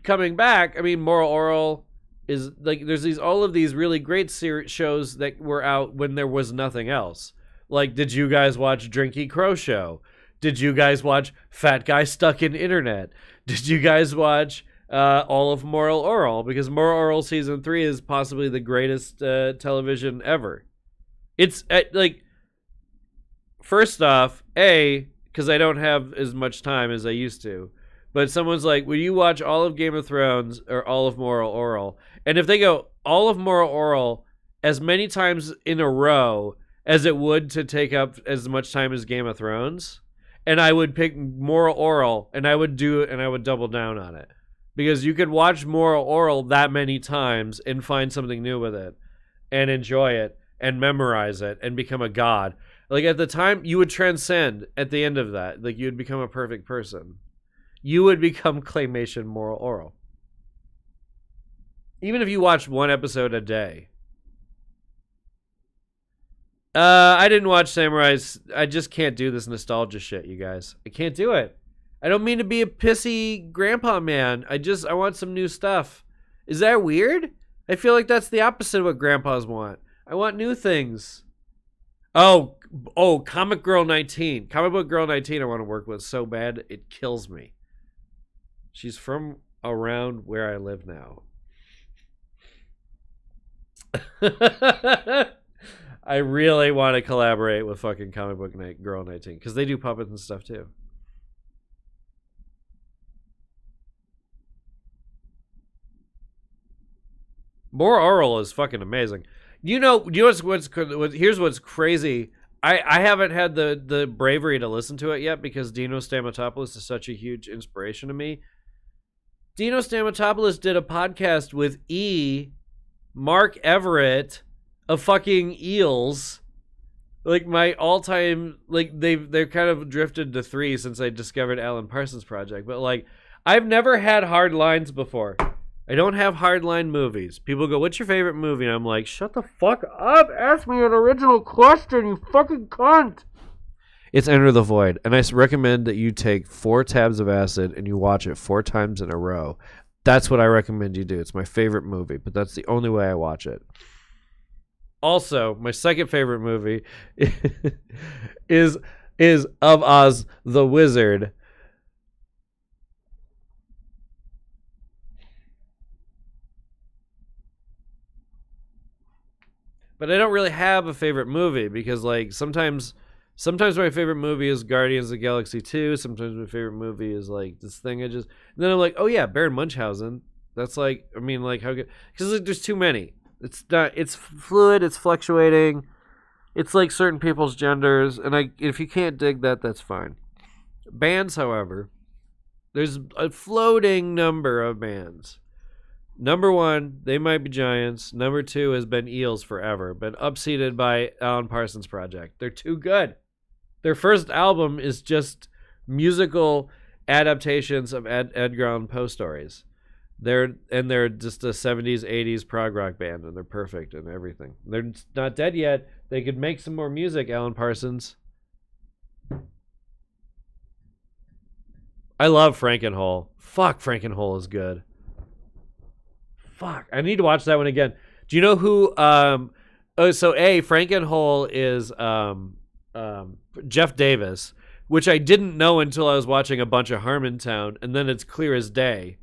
coming back, Moral Oral is like, there's all of these really great shows that were out when there was nothing else. Like, did you guys watch Drinky Crow Show? Did you guys watch Fat Guy Stuck in Internet? Did you guys watch all of Moral Oral, because Moral Oral season 3 is possibly the greatest television ever. It's like, first off, because I don't have as much time as I used to, but someone's like, will you watch all of Game of Thrones or all of Moral Oral? And if they go all of Moral Oral as many times in a row as it would to take up as much time as Game of Thrones, and I would pick Moral Oral, and I would do it, and I would double down on it. Because you could watch Moral Oral that many times and find something new with it, and enjoy it, and memorize it, and become a god. Like, at the time, you would transcend at the end of that. Like, you would become a perfect person. You would become Claymation Moral Oral. Even if you watched one episode a day. I didn't watch Samurai's. I just can't do this nostalgia shit, you guys. I can't do it. I don't mean to be a pissy grandpa man. I want some new stuff. Is that weird? I feel like that's the opposite of what grandpas want. I want new things. Oh, Comic Girl 19. Comic Book Girl 19 I want to work with so bad it kills me. She's from around where I live now. I really want to collaborate with fucking Comic Book Girl 19 because they do puppets and stuff too. More Oral is fucking amazing. You know here's what's crazy. I haven't had the bravery to listen to it yet because Dino Stamatopoulos is such a huge inspiration to me. Dino Stamatopoulos did a podcast with Mark Everett of fucking Eels. Like, my all-time, like, they've kind of drifted to 3 since I discovered Alan Parsons Project, but like, I've never had hard lines before. I don't have hardline movies. People go, what's your favorite movie? And I'm like, shut the fuck up. Ask me an original question, you fucking cunt. It's Enter the Void. And I recommend that you take 4 tabs of acid and you watch it 4 times in a row. That's what I recommend you do. It's my favorite movie, but that's the only way I watch it. Also, my second favorite movie is Of Oz the Wizard. But I don't really have a favorite movie because, like, sometimes my favorite movie is Guardians of the Galaxy 2. Sometimes my favorite movie is, like, this thing and then I'm like, oh yeah, Baron Munchausen. That's like, I mean, like, how good? Because like, there's too many. It's fluid, it's fluctuating. It's like certain people's genders, and if you can't dig that, that's fine. Bands, however, there's a floating number of bands. Number 1, They Might Be Giants. Number 2 has been Eels forever, been upseated by Alan Parsons Project. They're too good. Their first album is just musical adaptations of Edgar Allan Poe stories. They're just a 70s, 80s prog rock band, and they're perfect and everything. They're not dead yet. They could make some more music, Alan Parsons. I love Frankenhole. Fuck, Frankenhole is good. Fuck, I need to watch that one again. Do you know who? Frankenhole is Jeff Davis, which I didn't know until I was watching a bunch of Harmontown, and then it's clear as day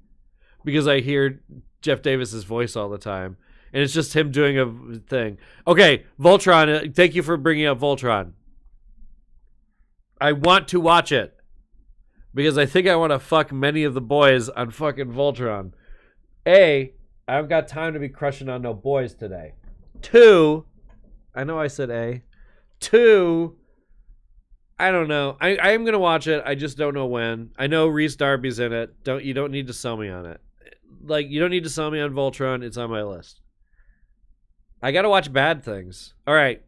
because I hear Jeff Davis's voice all the time, and it's just him doing a thing. Okay, Voltron. Thank you for bringing up Voltron. I want to watch it because I think I want to fuck many of the boys on fucking Voltron. I haven't got time to be crushing on no boys today. 2, I know I said A. 2, I don't know. I am going to watch it. I just don't know when. I know Rhys Darby's in it. You don't need to sell me on it. Like, you don't need to sell me on Voltron. It's on my list. I got to watch Bad Things. All right.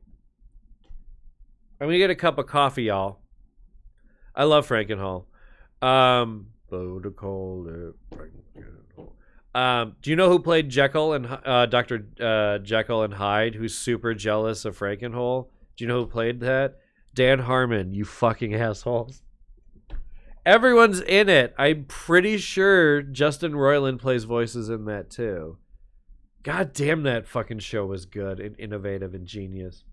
I'm going to get a cup of coffee, y'all. I love Frankenhole. Do you know who played Jekyll and Dr. Jekyll and Hyde, who's super jealous of Frankenhole? Do you know who played that? Dan Harmon, you fucking assholes. Everyone's in it. I'm pretty sure Justin Roiland plays voices in that too. God damn, that fucking show was good and innovative and genius.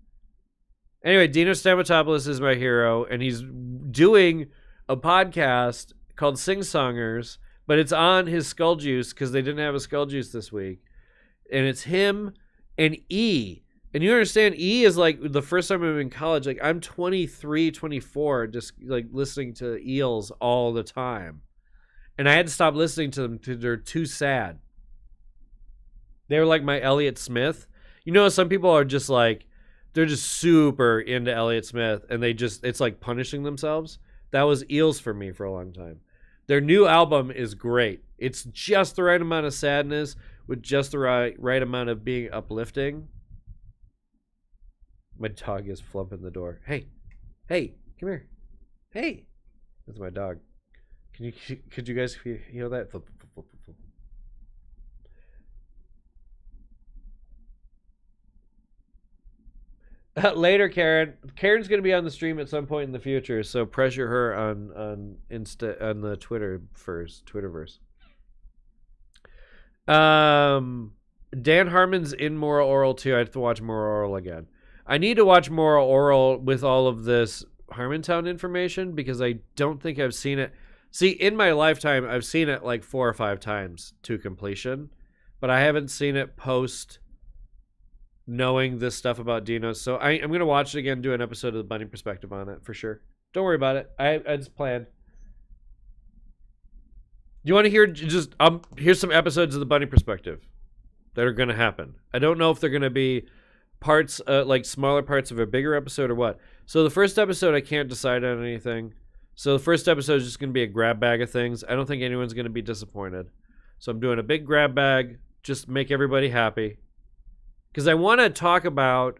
Anyway, Dino Stamatopoulos is my hero, and he's doing a podcast called Sing Songers, but it's on his Skull Juice because they didn't have a Skull Juice this week. And it's him and E. And you understand, E is like the first time I'm in college. Like, I'm 23, 24, just like listening to Eels all the time. And I had to stop listening to them because they're too sad. They were like my Elliott Smith. You know, some people are just like, they're just super into Elliott Smith and it's like punishing themselves. That was Eels for me for a long time. Their new album is great. It's just the right amount of sadness with just the right amount of being uplifting. My dog is flumping the door. Hey, come here. Hey, that's my dog. Could you guys hear that? Later, Karen. Karen's gonna be on the stream at some point in the future, so pressure her on the Twitterverse. Dan Harmon's in Moral Oral too. I have to watch Moral Oral again. I need to watch Moral Oral with all of this Harmontown information because I don't think I've seen it. See, in my lifetime, I've seen it like 4 or 5 times to completion, but I haven't seen it post knowing this stuff about Dino. So I'm going to watch it again, do an episode of the Bunny Perspective on it for sure. Don't worry about it. I just planned. Do you want to hear just here's some episodes of the Bunny Perspective that are going to happen. I don't know if they're going to be parts like smaller parts of a bigger episode or what. So the first episode I can't decide on anything. So the first episode is just going to be a grab bag of things. I don't think anyone's going to be disappointed. So I'm doing a big grab bag, just make everybody happy. Because I want to talk about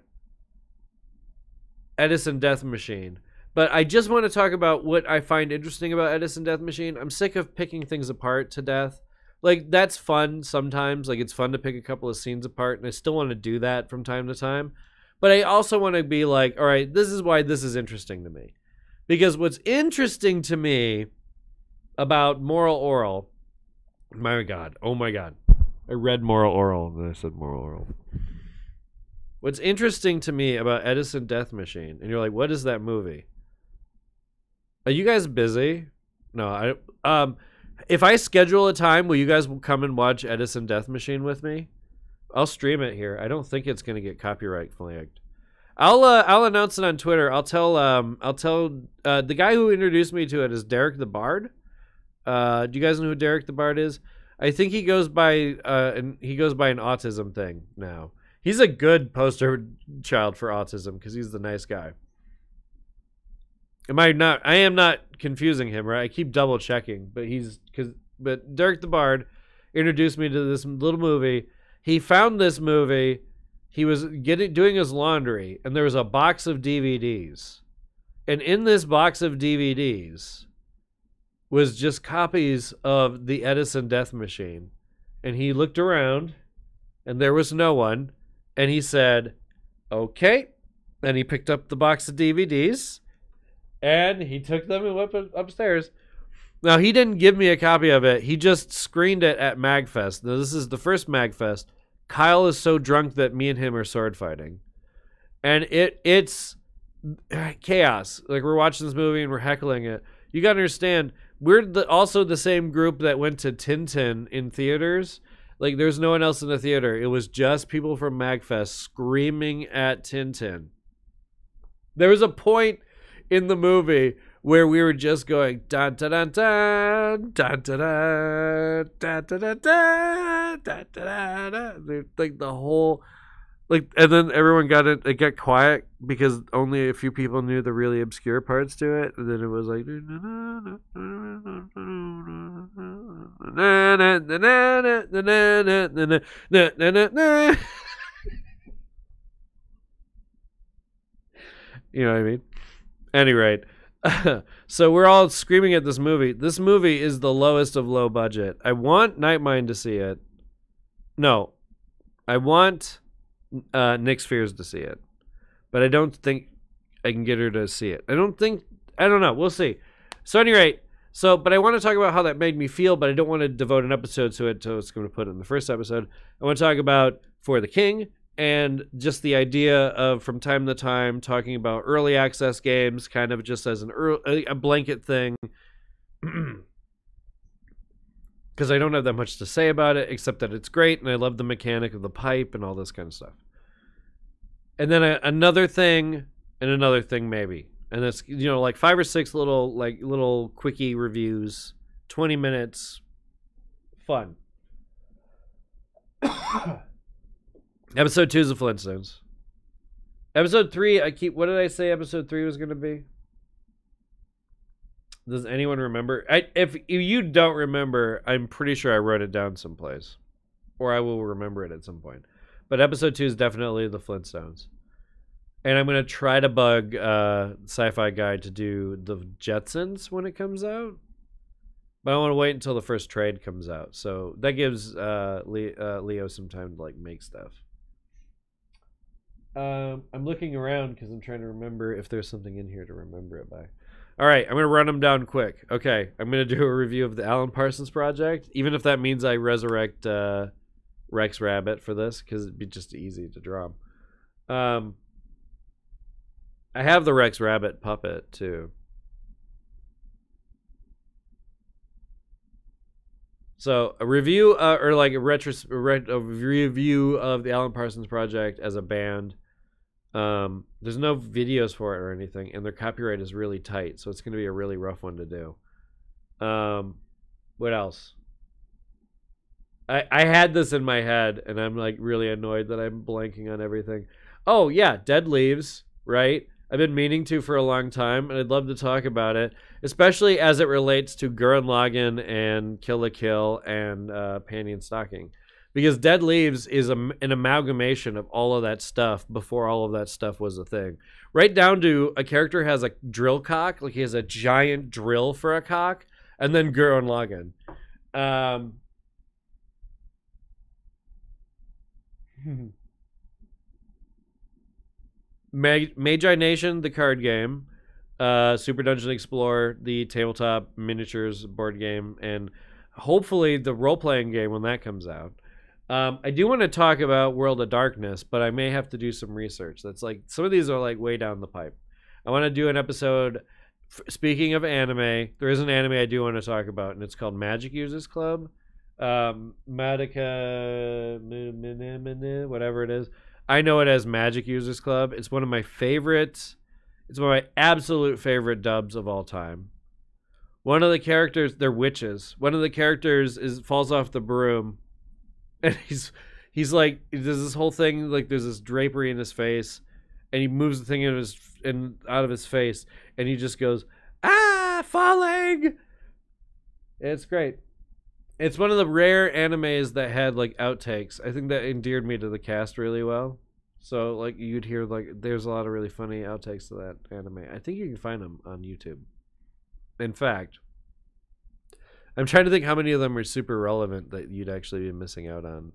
Edison Death Machine. But I just want to talk about what I find interesting about Edison Death Machine. I'm sick of picking things apart to death. Like, that's fun sometimes. Like, it's fun to pick a couple of scenes apart, and I still want to do that from time to time. But I also want to be like, all right, this is why this is interesting to me. Because what's interesting to me about Moral Oral, my God, oh my God. I read Moral Oral, and then I said Moral Oral. What's interesting to me about Edison Death Machine, and you're like, what is that movie? Are you guys busy? No, if I schedule a time, will you guys come and watch Edison Death Machine with me? I'll stream it here. I don't think it's gonna get copyright flagged. I'll announce it on Twitter. I'll tell the guy who introduced me to it is Derek the Bard. Do you guys know who Derek the Bard is? I think he goes by an autism thing now. He's a good poster child for autism because he's the nice guy. I am not confusing him, right? I keep double checking, but Derek the Bard introduced me to this little movie. He found this movie. He was doing his laundry, and there was a box of DVDs. And in this box of DVDs was just copies of the Edison Death Machine. And he looked around, and there was no one. And he said, okay. And he picked up the box of DVDs, and he took them and went upstairs. Now, he didn't give me a copy of it. He just screened it at MagFest. Now, this is the first MagFest. Kyle is so drunk that me and him are sword fighting. And it's chaos. Like, we're watching this movie and we're heckling it. You got to understand, we're also the same group that went to Tintin in theaters. Like, there's no one else in the theater. It was just people from MagFest screaming at Tintin. There was a point in the movie where we were just going dun dun dun dun dun dun dun dun dun dun dun dun, like the whole, like, and then everyone it got quiet because only a few people knew the really obscure parts to it, and then it was like you know what I mean? Any rate. So we're all screaming at this movie. This movie is the lowest of low budget. I want Nightmind to see it. No, I want Nick Spheres to see it, but I don't think I can get her to see it. I don't know. We'll see. So at any rate, but I want to talk about how that made me feel, but I don't want to devote an episode to it, so it's going to put it in the first episode. I want to talk about For the King, and just the idea of, from time to time, talking about early access games, kind of just as a blanket thing. because I don't have that much to say about it except that it's great and I love the mechanic of the pipe and all this kind of stuff. And then another thing and another thing maybe. And it's, you know, like 5 or 6 little quickie reviews, 20 minutes, fun. Episode 2 is the Flintstones. Episode 3, what did I say episode 3 was going to be? Does anyone remember? If you don't remember, I'm pretty sure I wrote it down someplace. Or I will remember it at some point. But episode 2 is definitely the Flintstones. And I'm going to try to bug Sci-Fi Guy to do the Jetsons when it comes out. But I want to wait until the first trade comes out. So that gives Leo some time to like make stuff. I'm looking around because I'm trying to remember if there's something in here to remember it by. All right, I'm going to run them down quick. Okay, I'm going to do a review of the Alan Parsons Project, even if that means I resurrect Rex Rabbit for this because it'd be just easy to draw him. I have the Rex Rabbit puppet too. So a review or like a review of the Alan Parsons Project as a band. There's no videos for it or anything, and their copyright is really tight, so it's going to be a really rough one to do. What else? I had this in my head, and I'm like really annoyed that I'm blanking on everything. Oh yeah, Dead Leaves, right? I've been meaning to for a long time, and I'd love to talk about it, especially as it relates to Gurren Lagann and Kill la Kill and Panty and Stocking. Because Dead Leaves is an amalgamation of all of that stuff before all of that stuff was a thing. Right down to a character has a drill cock, like he has a giant drill for a cock, and then Gurren Lagann. Magi Nation, the card game, Super Dungeon Explorer, the tabletop miniatures board game, and hopefully the role-playing game when that comes out. I do want to talk about World of Darkness, but I may have to do some research. That's like, some of these are like way down the pipe. I want to do an episode, speaking of anime, there is an anime I do want to talk about, and it's called Magic Users Club. Magica, whatever it is. I know it as Magic Users Club. It's one of my favorites. It's one of my absolute favorite dubs of all time. One of the characters, they're witches. One of the characters falls off the broom, and he's like, there's this whole thing, like there's this drapery in his face, and he moves the thing out of his face, and he just goes, ah, falling. It's great. It's one of the rare animes that had like outtakes. I think that endeared me to the cast really well. So like you'd hear like there's a lot of really funny outtakes to that anime. I think you can find them on YouTube. In fact, I'm trying to think how many of them are super relevant that you'd actually be missing out on.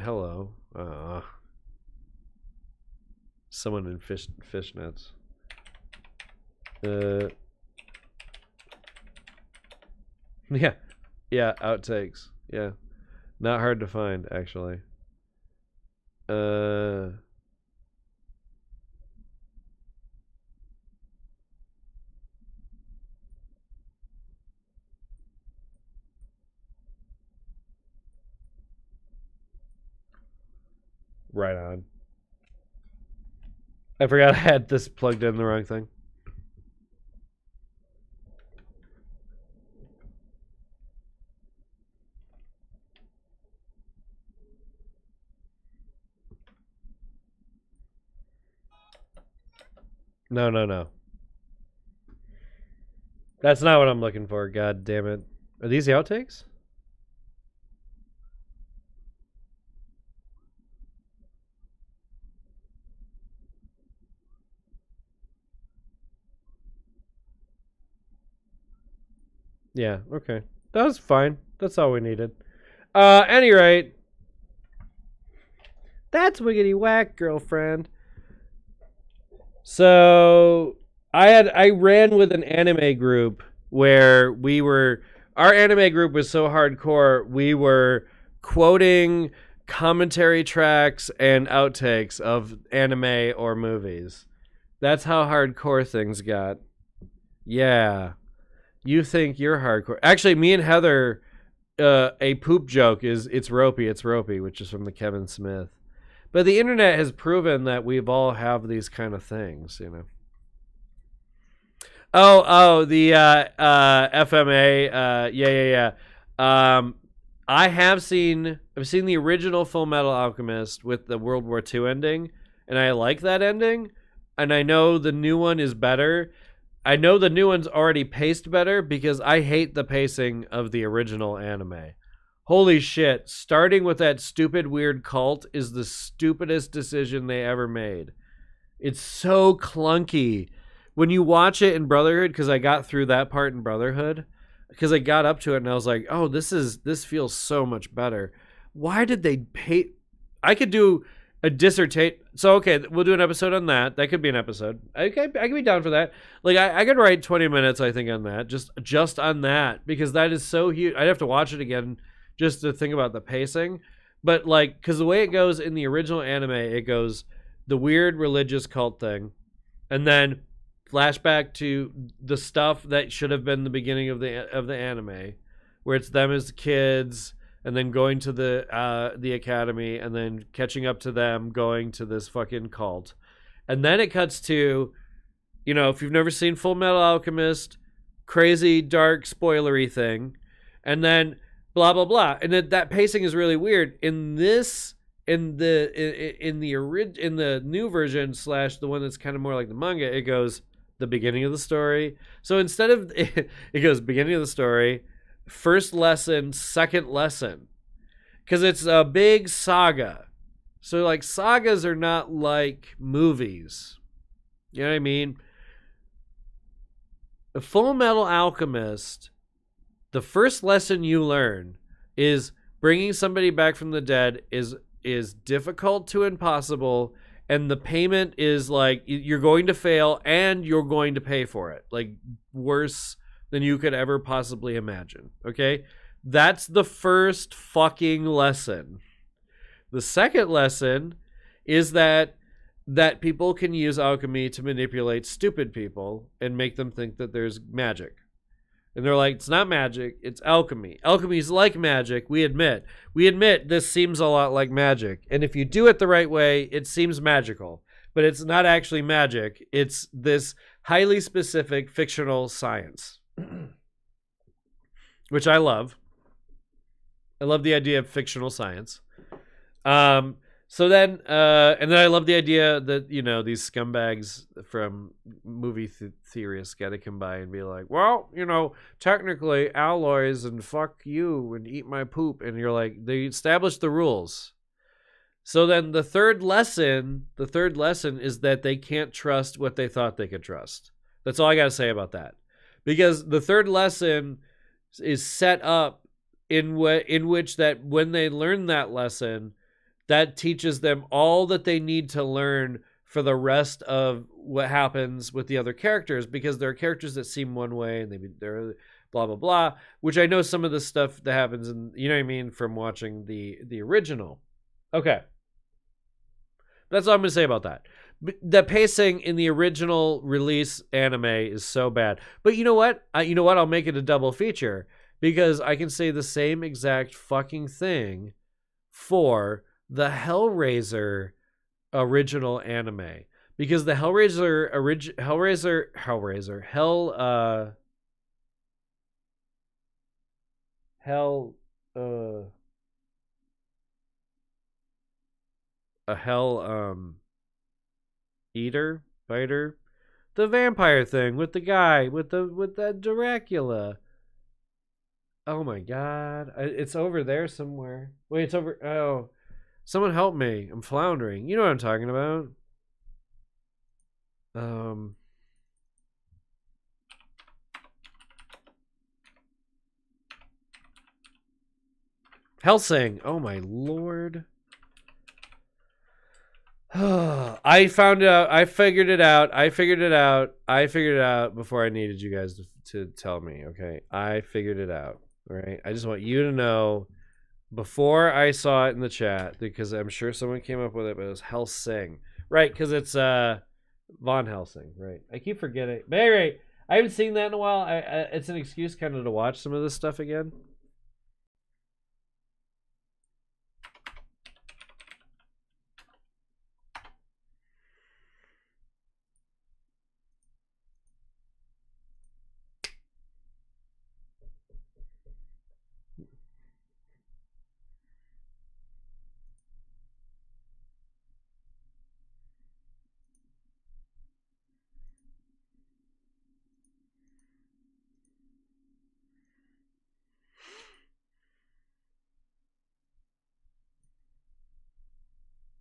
Hello. Someone in fishnets. Yeah, outtakes. Yeah. Not hard to find, actually. Right on. I forgot I had this plugged in the wrong thing. No. That's not what I'm looking for. God damn it. Are these the outtakes? Yeah, okay. That was fine. That's all we needed. Any rate. That's wiggity whack, girlfriend. So I ran with an anime group where our anime group was so hardcore, we were quoting commentary tracks and outtakes of anime or movies. That's how hardcore things got. Yeah. You think you're hardcore. Actually, me and Heather, a poop joke is it's ropey, which is from the Kevin Smith. But the internet has proven that we've all have these kind of things, you know. The FMA, yeah. I've seen the original Full Metal Alchemist with the World War II ending, and I like that ending. And I know the new one is better. I know the new one's already paced better because I hate the pacing of the original anime. Holy shit, starting with that stupid weird cult is the stupidest decision they ever made. It's so clunky. When you watch it in Brotherhood, because I got through that part in Brotherhood, because I got up to it and I was like, oh, this feels so much better. Why did they pay? I could do a dissertate. So, okay, we'll do an episode on that. That could be an episode. Okay, I could be down for that. Like, I could write 20 minutes, I think, on that. Just on that, because that is so huge. I'd have to watch it again just to think about the pacing. But, like, because the way it goes in the original anime, it goes the weird religious cult thing, and then flashback to the stuff that should have been the beginning of the anime, where it's them as kids, and then going to the academy, and then catching up to them going to this fucking cult. And then it cuts to, you know, if you've never seen Full Metal Alchemist, crazy dark spoilery thing, and then blah blah blah. And that pacing is really weird. In the new version / the one that's kind of more like the manga, it goes the beginning of the story. So instead of it goes beginning of the story, first lesson, second lesson, because it's a big saga. So like sagas are not like movies, you know what I mean? The Full Metal Alchemist, the first lesson you learn is bringing somebody back from the dead is difficult to impossible, and the payment is like you're going to fail and you're going to pay for it, like worse than you could ever possibly imagine. Okay, that's the first fucking lesson. The second lesson is that people can use alchemy to manipulate stupid people and make them think that there's magic. And they're like, it's not magic, it's alchemy. Alchemy's like magic, we admit. We admit this seems a lot like magic. And if you do it the right way, it seems magical. But it's not actually magic. It's this highly specific fictional science. Which I love. I love the idea of fictional science. So then, and then I love the idea that, you know, these scumbags from movie theorists got to come by and be like, well, you know, technically alloys and fuck you and eat my poop. And you're like, they established the rules. So then the third lesson is that they can't trust what they thought they could trust. That's all I got to say about that. Because the third lesson is set up in which that when they learn that lesson, that teaches them all that they need to learn for the rest of what happens with the other characters, because there are characters that seem one way and they're blah, blah, blah, which I know some of the stuff that happens in, you know what I mean, from watching the original. Okay. That's all I'm going to say about that. The pacing in the original release anime is so bad. But you know what? I'll make it a double feature, because I can say the same exact fucking thing for the Hellraiser original anime, because the Hellraiser biter, the vampire thing with the guy with that Dracula. Oh my god, it's over there somewhere. Wait, it's over. Oh. Someone help me. I'm floundering. You know what I'm talking about. Hellsing. Oh my lord. I found out. I figured it out before I needed you guys to tell me. Okay. I figured it out. All right. I just want you to know, before I saw it in the chat, because I'm sure someone came up with it, but it was Hellsing. Right, because it's Von Helsing, right? I keep forgetting. But anyway, I haven't seen that in a while. It's an excuse kind of to watch some of this stuff again.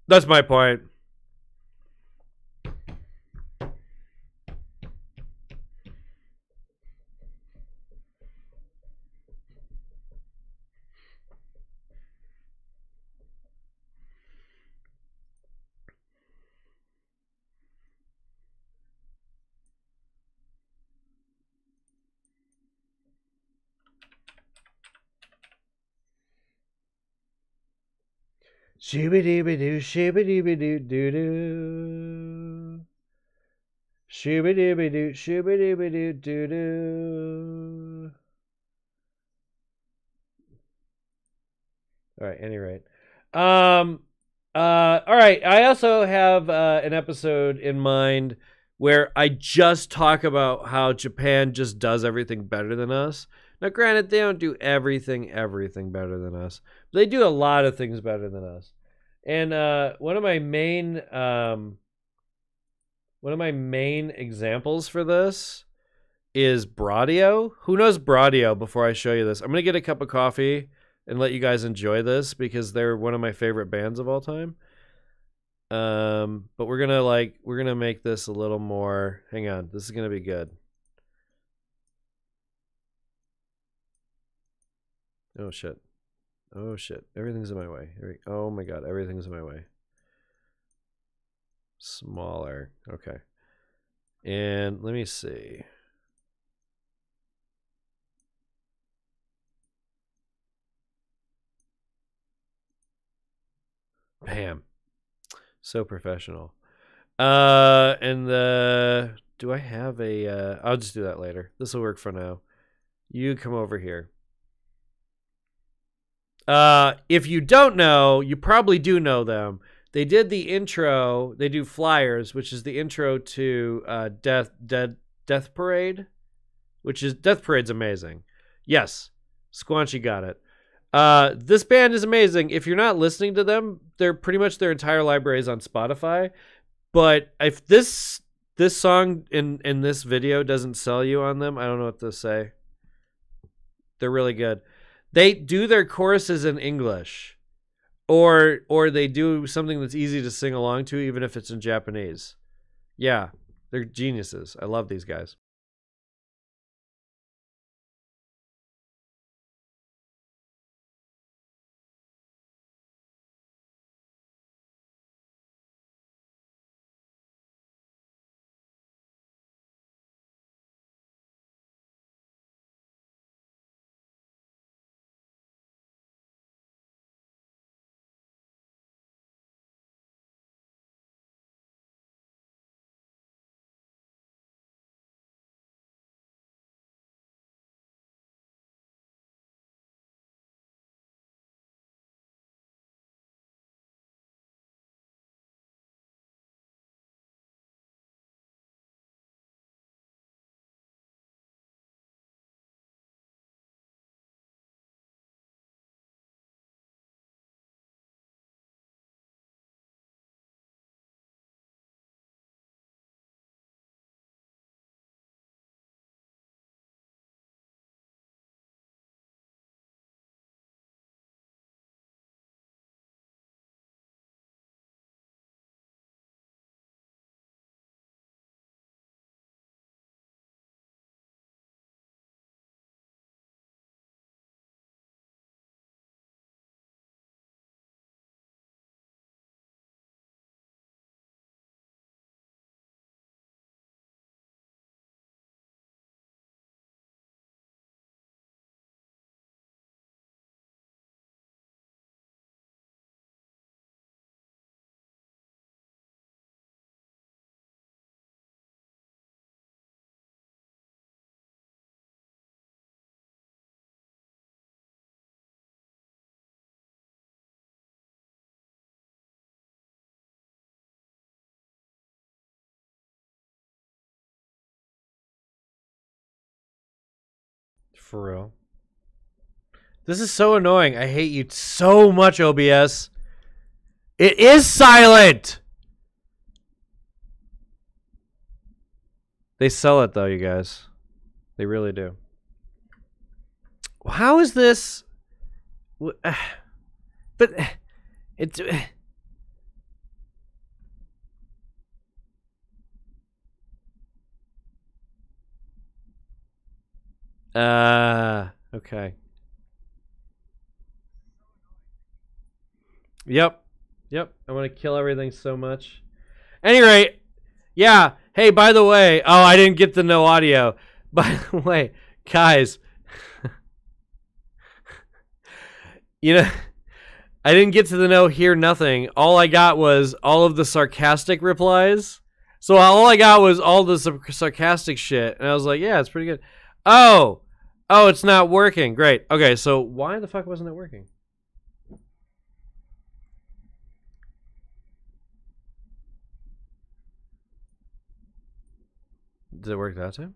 That's my point. Shooby-dooby-doo, shooby-dooby-doo-doo-doo. Shooby-dooby-doo, shooby-dooby-doo-doo-doo. All right, any rate. All right, I also have an episode in mind where I just talk about how Japan just does everything better than us. Now, granted, they don't do everything better than us. But they do a lot of things better than us. And one of my main examples for this is Bradio. Who knows Bradio before I show you this? I'm going to get a cup of coffee and let you guys enjoy this because they're one of my favorite bands of all time. But we're gonna make this a little more. Hang on, this is gonna be good. Oh shit. Oh shit. Everything's in my way. Oh my god, everything's in my way. Smaller. Okay. And let me see. Bam. So professional. And do I have a I'll just do that later. This will work for now. You come over here. If you don't know, you probably do know them. They did the intro. They do Flyers, which is the intro to Death Parade, which is Death Parade's amazing. Yes, Squanchy got it. This band is amazing. If you're not listening to them, they're pretty much their entire library is on Spotify. But if this song in this video doesn't sell you on them, I don't know what to say. They're really good. They do their choruses in English, or they do something that's easy to sing along to, even if it's in Japanese. Yeah, they're geniuses. I love these guys. For real. This is so annoying. I hate you so much, OBS. It is silent! They sell it, though, you guys. They really do. How is this... But... It's... Okay. Yep. I want to kill everything so much. Any rate, yeah. Hey, by the way, oh, I didn't get the no audio. By the way, guys, you know, I didn't get to the no hear nothing. All I got was all of the sarcastic replies. So all I got was all the sarcastic shit, and I was like, yeah, it's pretty good. Oh, it's not working. Great. Okay, so why the fuck wasn't it working? Did it work that time?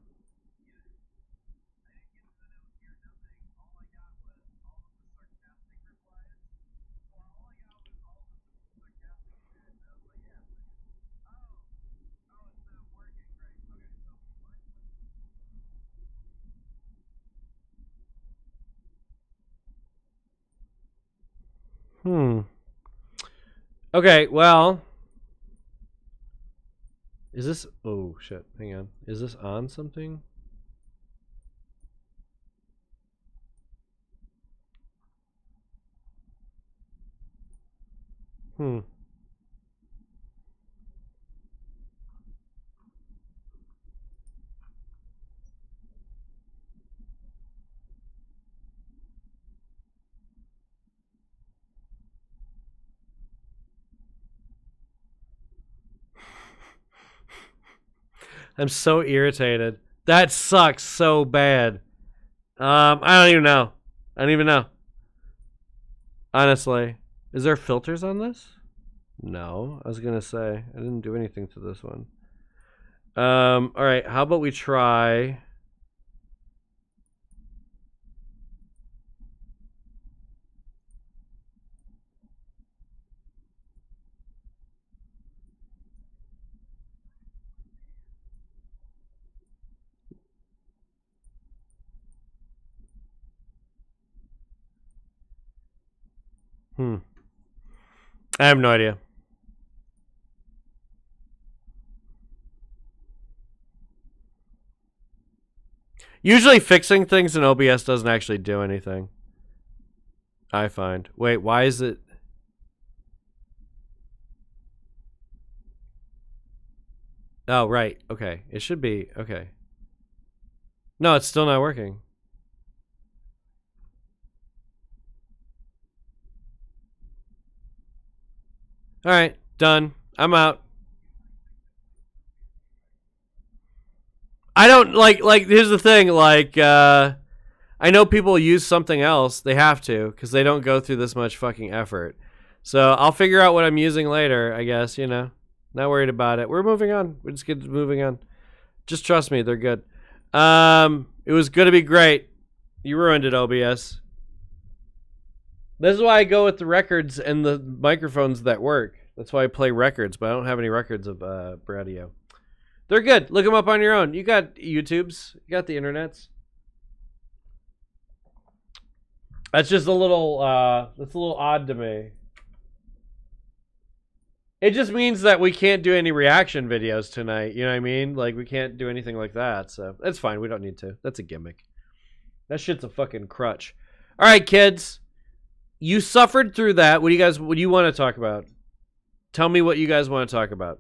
Okay, well. Is this... Oh, shit. Hang on. Is this on something? I'm so irritated. That sucks so bad. I don't even know. Honestly. Is there filters on this? No. I was going to say. I didn't do anything to this one. Alright. How about we try... I have no idea. Usually fixing things in OBS doesn't actually do anything. I find. Wait, why is it... Oh, right. Okay. It should be... Okay. No, it's still not working. Alright. Done. I'm out. I don't... Like, here's the thing. Like, I know people use something else. They have to, because they don't go through this much fucking effort. So, I'll figure out what I'm using later, I guess, you know. Not worried about it. We're moving on. We're just moving on. Just trust me, they're good. It was gonna be great. You ruined it, OBS. This is why I go with the records and the microphones that work. That's why I play records, but I don't have any records of Bradio. They're good. Look them up on your own. You got YouTubes. You got the internets. That's just a little that's a little odd to me. It just means that we can't do any reaction videos tonight. You know what I mean? Like, we can't do anything like that. So, that's fine. We don't need to. That's a gimmick. That shit's a fucking crutch. All right, kids. You suffered through that. What do you want to talk about? Tell me what you guys want to talk about.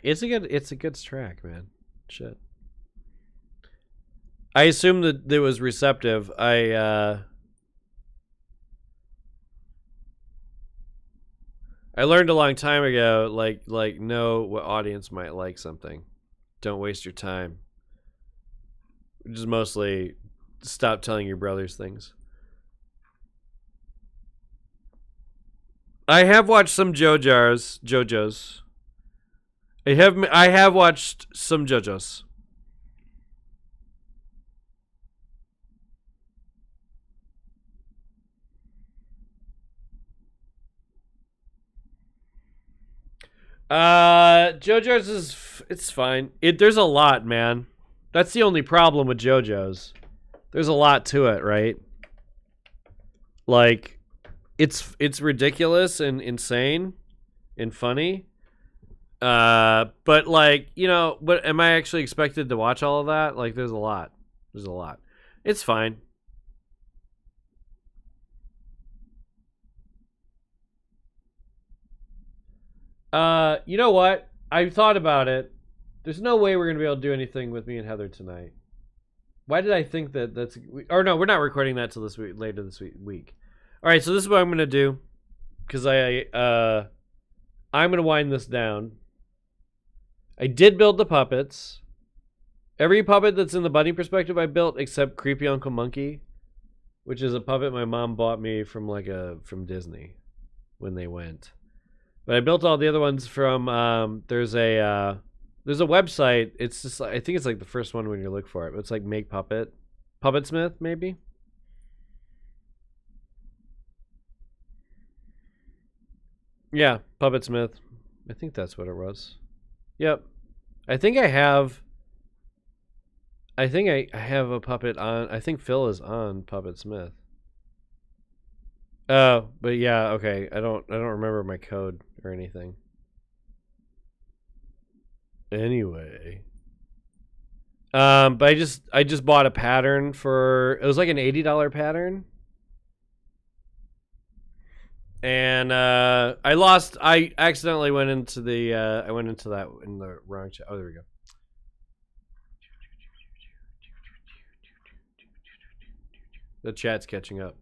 It's a good track, man. Shit. I assumed that it was receptive. I learned a long time ago, like know what audience might like something. Don't waste your time. Which is mostly stop telling your brothers things. I have watched some JoJo's. I have watched some JoJo's. JoJo's it's fine. There's a lot, man. That's the only problem with JoJo's. There's a lot to it, right? Like, it's ridiculous and insane and funny. But like, you know, but am I actually expected to watch all of that? Like, there's a lot. There's a lot. It's fine. You know what? I thought about it. There's no way we're gonna be able to do anything with me and Heather tonight. Why did I think that's? Or no, we're not recording that till this week, later this week. All right, so this is what I'm gonna do, because I'm gonna wind this down. I did build the puppets. Every puppet that's in the bunny perspective I built, except Creepy Uncle Monkey, which is a puppet my mom bought me from from Disney when they went. But I built all the other ones from there's a website. It's just, I think it's like the first one when you look for it. But it's like Make Puppet, Puppetsmith maybe. Yeah, Puppetsmith. I think that's what it was. Yep. I think I have a puppet on. I think Phil is on Puppetsmith. Oh, but yeah, okay. I don't remember my code or anything. Anyway. But I just bought a pattern for, it was like an $80 pattern. And I accidentally went into the I went into that in the wrong chat. Oh, there we go. The chat's catching up.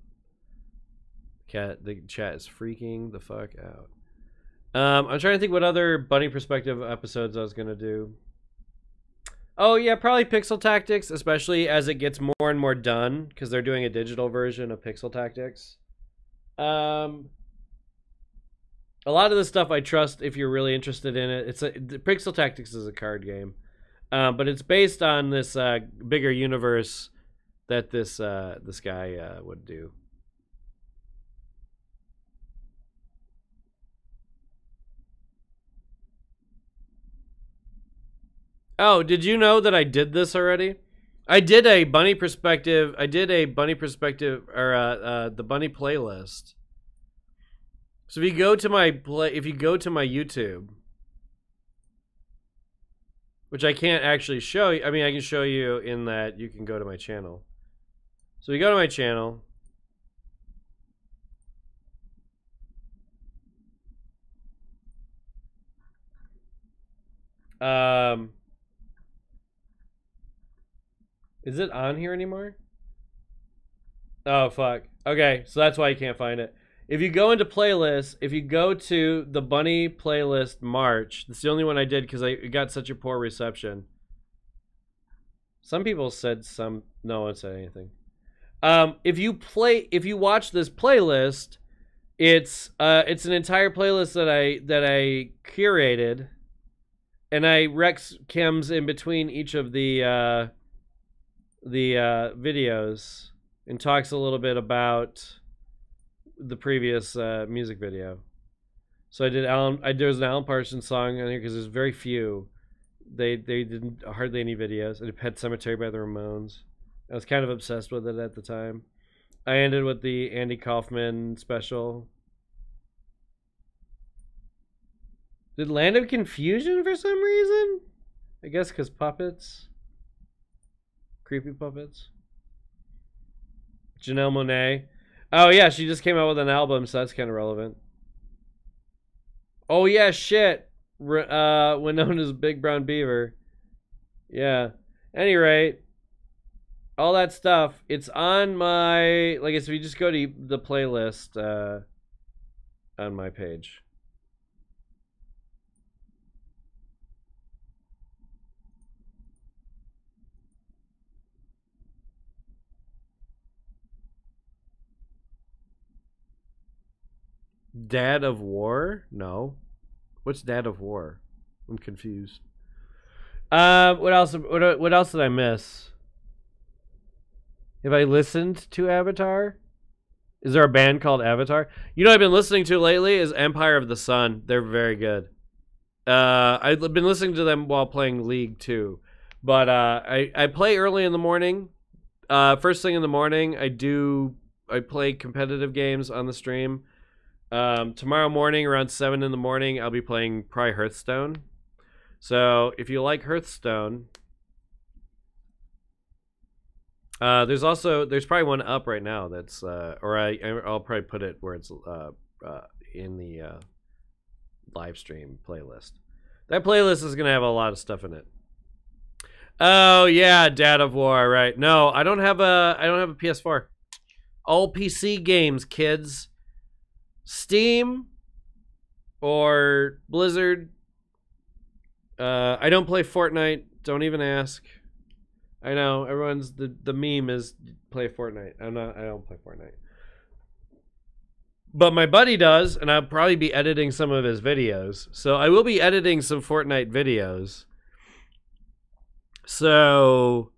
The chat is freaking the fuck out. I'm trying to think what other bunny perspective episodes I was gonna do. Oh yeah, probably Pixel Tactics, especially as it gets more and more done, because they're doing a digital version of Pixel Tactics. A lot of the stuff I trust if you're really interested in it. Pixel Tactics is a card game, but it's based on this bigger universe that this guy would do. Oh, did you know that I did this already? I did a bunny perspective. I did a bunny perspective, or the bunny playlist. So if you go to my YouTube, which I can't actually show you. I mean, I can show you in that you can go to my channel. So you go to my channel. Is it on here anymore? Oh, fuck. Okay, so that's why you can't find it. If you go into playlists, if you go to the bunny playlist March, that's the only one I did because it got such a poor reception. Some people said no one said anything. If you watch this playlist, it's an entire playlist that I curated, and I Rex chems in between each of the videos and talks a little bit about the previous music video. So there's an Alan Parsons song on here because there's very few. They didn't hardly any videos. I did Pet Cemetery by the Ramones. I was kind of obsessed with it at the time. I ended with the Andy Kaufman special. Did Land of Confusion for some reason? I guess because puppets. Creepy puppets. Janelle Monáe. Oh yeah, she just came out with an album, so that's kind of relevant. Oh yeah, shit. When known as Big Brown Beaver. Yeah. Any rate. all that stuff. It's on my, like, if you just go to the playlist on my page. Dad of War? No. What's Dad of War? I'm confused. What else? What else did I miss? Have I listened to Avatar? Is there a band called Avatar? You know what I've been listening to lately is Empire of the Sun. They're very good. I've been listening to them while playing League too. But I play early in the morning. First thing in the morning, I play competitive games on the stream. Tomorrow morning around 7 in the morning, I'll be playing probably Hearthstone. So if you like Hearthstone, there's probably one up right now that's or I'll probably put it where it's in the live stream playlist. That playlist is gonna have a lot of stuff in it. Oh yeah, Dad of War, right? No, I don't have a PS4. All PC games, kids. Steam or Blizzard. I don't play Fortnite. Don't even ask. I know everyone's the meme is play Fortnite. I don't play Fortnite. But my buddy does, and I'll probably be editing some of his videos. So I will be editing some Fortnite videos. So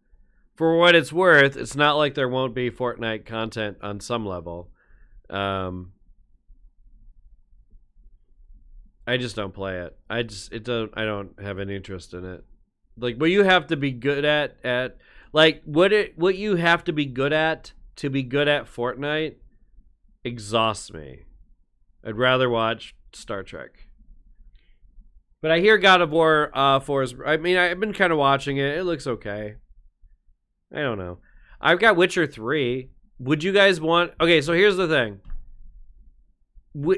for what it's worth, it's not like there won't be Fortnite content on some level. I just don't play it. I don't have any interest in it. Like what you have to be good at like what you have to be good at Fortnite exhausts me. I'd rather watch Star Trek. But I hear God of War 4 is, I mean, I've been kind of watching it. It looks okay. I don't know. I've got Witcher 3. Would you guys want... Okay, so here's the thing.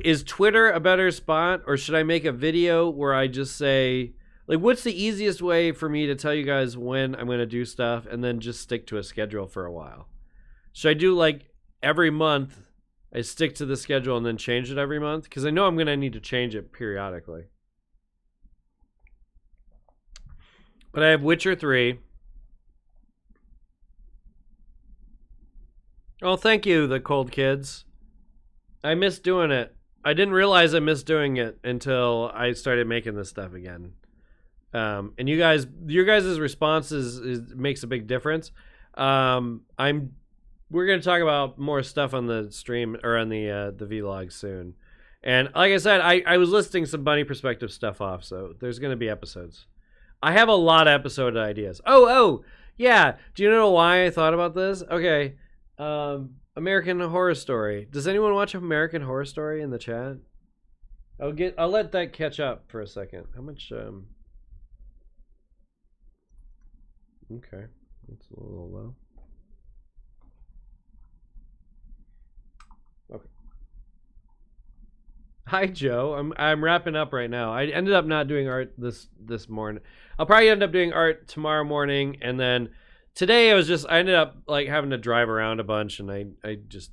Is Twitter a better spot, or should I make a video where I just say, like, what's the easiest way for me to tell you guys when I'm going to do stuff and then just stick to a schedule for a while? Should I do, like, every month I stick to the schedule and then change it every month? Because I know I'm going to need to change it periodically. But I have Witcher 3. Oh, thank you, the cold kids. I miss doing it. I didn't realize I missed doing it until I started making this stuff again. And your guys' responses makes a big difference. We're gonna talk about more stuff on the stream or on the vlog soon. And like I said, I was listing some bunny perspective stuff off, so there's gonna be episodes. I have a lot of episode ideas. Oh, yeah. Do you know why I thought about this? Okay. American Horror Story. Does anyone watch American Horror Story in the chat? I'll let that catch up for a second. How much okay. That's a little low. Okay. Hi Joe. I'm wrapping up right now. I ended up not doing art this morning. I'll probably end up doing art tomorrow morning, and then today I ended up like having to drive around a bunch, and I just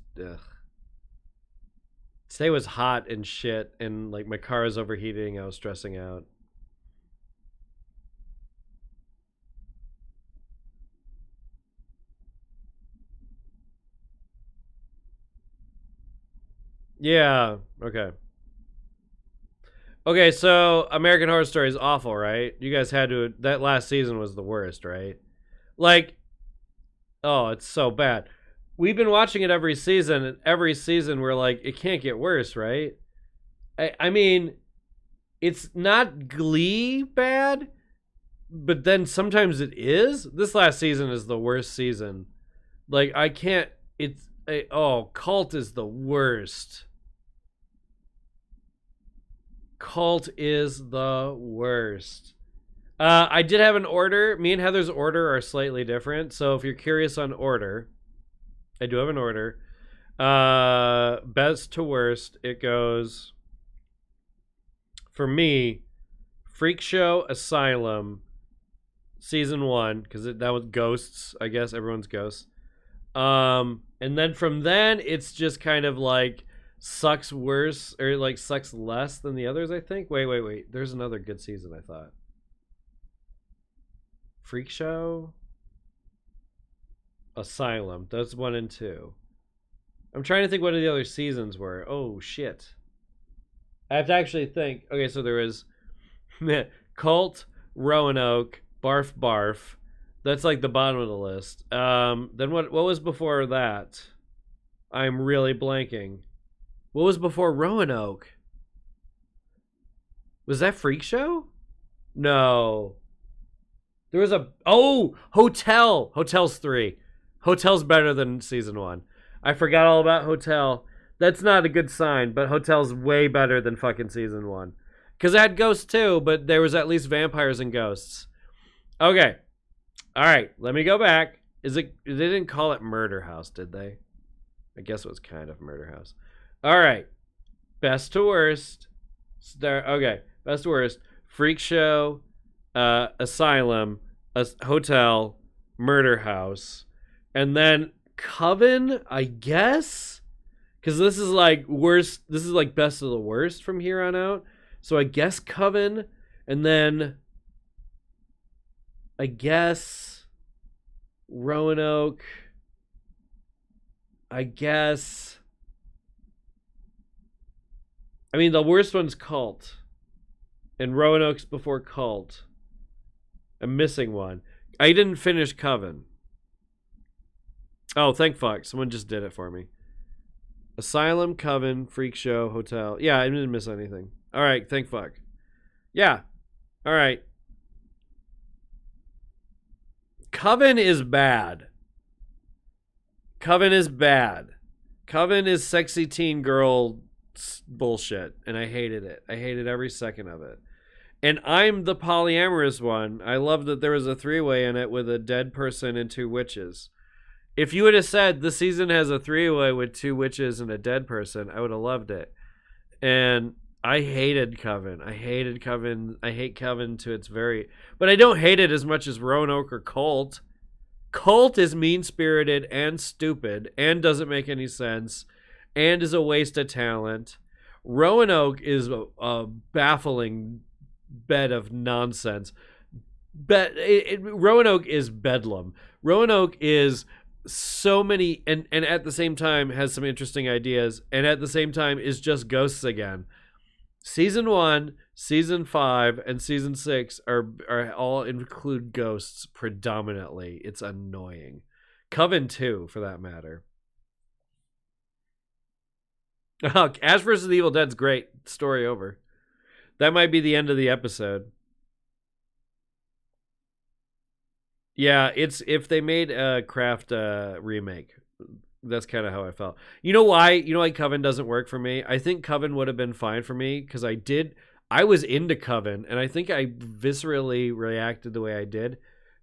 today was hot and shit, and like my car is overheating. I was stressing out. Yeah. Okay. Okay, so American Horror Story is awful, right? You guys had to. That last season was the worst, right? Like, oh, it's so bad. We've been watching it every season, and every season we're like, it can't get worse, right? I mean, it's not Glee bad, but then sometimes it is. This last season is the worst season. Like, I can't. Cult is the worst. Cult is the worst. I did have an order. Me and Heather's order are slightly different. So if you're curious on order, I do have an order. Best to worst, it goes, for me, Freak Show, Asylum, season 1, because that was ghosts. I guess everyone's ghosts. And then from then it's just kind of like sucks worse or like sucks less than the others. I think. Wait. There's another good season. I thought. Freak Show. Asylum. That's 1 and 2. I'm trying to think what the other seasons were. Oh shit. I have to actually think. Okay, so there was Cult, Roanoke, Barf Barf. That's like the bottom of the list. Then what was before that? I'm really blanking. What was before Roanoke? Was that Freak Show? No. There was a Hotel. Hotel's 3. Hotel's better than season 1. I forgot all about Hotel. That's not a good sign, but Hotel's way better than fucking season 1. Because it had ghosts too, but there was at least vampires and ghosts. Okay. All right, let me go back. They didn't call it Murder House, did they? I guess it was kind of Murder House. All right. Best to worst. Okay. Best to worst. Freak Show, Asylum, Hotel, Murder House. And then Coven, I guess? Because this is like worst. This is like best of the worst from here on out. So I guess Coven. And then I guess Roanoke. I guess. I mean, the worst one's Cult. And Roanoke's before Cult. I'm missing one. I didn't finish Coven. Oh, thank fuck. Someone just did it for me. Asylum, Coven, Freak Show, Hotel. Yeah, I didn't miss anything. All right, thank fuck. Yeah. All right. Coven is bad. Coven is bad. Coven is sexy teen girl bullshit, and I hated it. I hated every second of it. And I'm the polyamorous one. I love that there was a 3-way in it with a dead person and 2 witches. If you would have said the season has a 3-way with 2 witches and a dead person, I would have loved it. And I hated Coven. I hated Coven. I hate Coven to its very... But I don't hate it as much as Roanoke or Cult. Cult is mean-spirited and stupid and doesn't make any sense and is a waste of talent. Roanoke is a baffling bed of nonsense. Roanoke is bedlam. Roanoke is so many and at the same time has some interesting ideas and at the same time is just ghosts again. Season 1, season 5, and season 6 are all include ghosts predominantly. It's annoying. Coven 2 for that matter. Ash vs. the Evil Dead's great. Story over. That might be the end of the episode. Yeah, it's if they made a Craft remake. That's kind of how I felt. You know why? You know why Coven doesn't work for me? I think Coven would have been fine for me because I was into Coven, and I think I viscerally reacted the way I did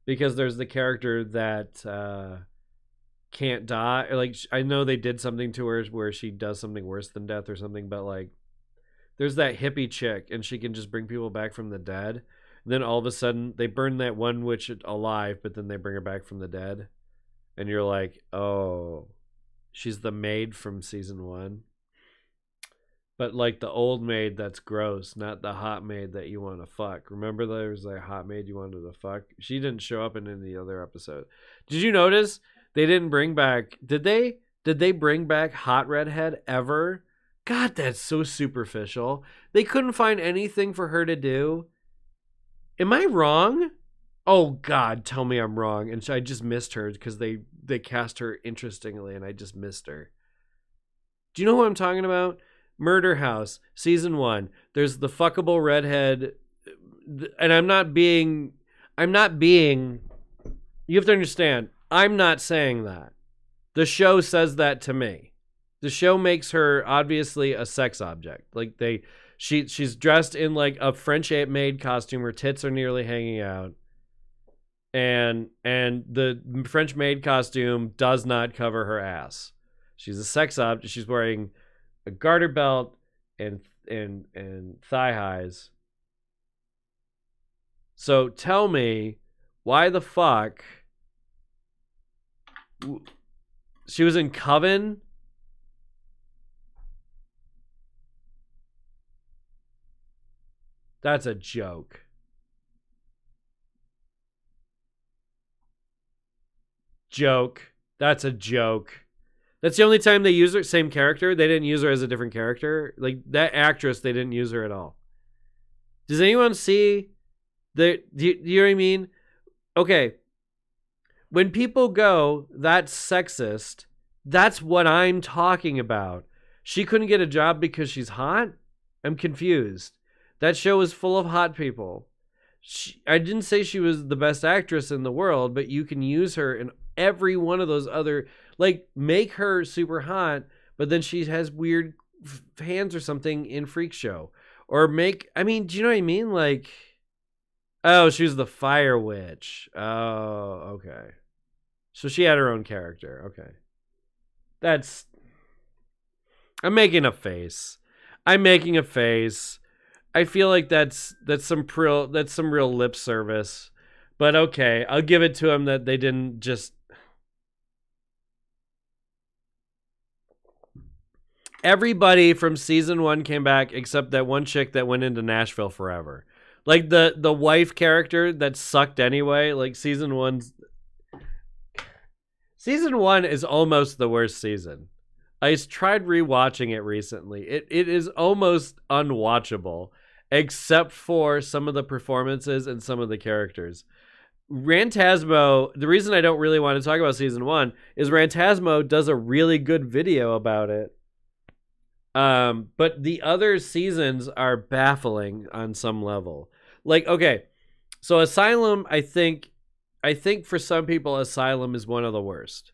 because there's the character that can't die. Like, I know they did something to her where she does something worse than death or something, but like, there's that hippie chick, and she can just bring people back from the dead. And then all of a sudden, they burn that one witch alive, but then they bring her back from the dead. And you're like, oh, she's the maid from season 1. But like the old maid that's gross, not the hot maid that you want to fuck. Remember there was a hot maid you wanted to fuck? She didn't show up in any other episode. Did you notice they didn't bring back... Did they bring back Hot Redhead ever? God, that's so superficial. They couldn't find anything for her to do. Am I wrong? Oh, God, tell me I'm wrong. And I just missed her because they cast her interestingly, and I just missed her. Do you know who I'm talking about? Murder House, season 1. There's the fuckable redhead, and I'm not being... You have to understand, I'm not saying that. The show says that to me. The show makes her obviously a sex object. Like she's dressed in like a French maid costume. Her tits are nearly hanging out. And the French maid costume does not cover her ass. She's a sex object. She's wearing a garter belt and thigh highs. So tell me, Why the fuck? She was in Coven? That's a joke. Joke. That's a joke. That's the only time they use her, same character. They didn't use her as a different character. Like, that actress, they didn't use her at all. Does anyone see the, do you know what I mean? Okay. When people go, that's sexist, that's what I'm talking about. She couldn't get a job because she's hot? I'm confused. That show is full of hot people. I didn't say she was the best actress in the world, but you can use her in every one of those other, like, make her super hot, but then she has weird hands or something in Freak Show. Or make, I mean, do you know what I mean? Like, oh, she was the Fire Witch. Oh, okay. So she had her own character. Okay. That's, I'm making a face. I'm making a face. I feel like that's some real lip service. But okay, I'll give it to them that they didn't just, everybody from season 1 came back except that one chick that went into Nashville forever. Like the wife character that sucked anyway. Like season 1 is almost the worst season. I tried rewatching it recently. It is almost unwatchable, except for some of the performances and some of the characters. Rantasmo, the reason I don't really want to talk about season 1 is Rantasmo does a really good video about it. But the other seasons are baffling on some level. Like, okay, so Asylum, I think for some people, Asylum is one of the worst.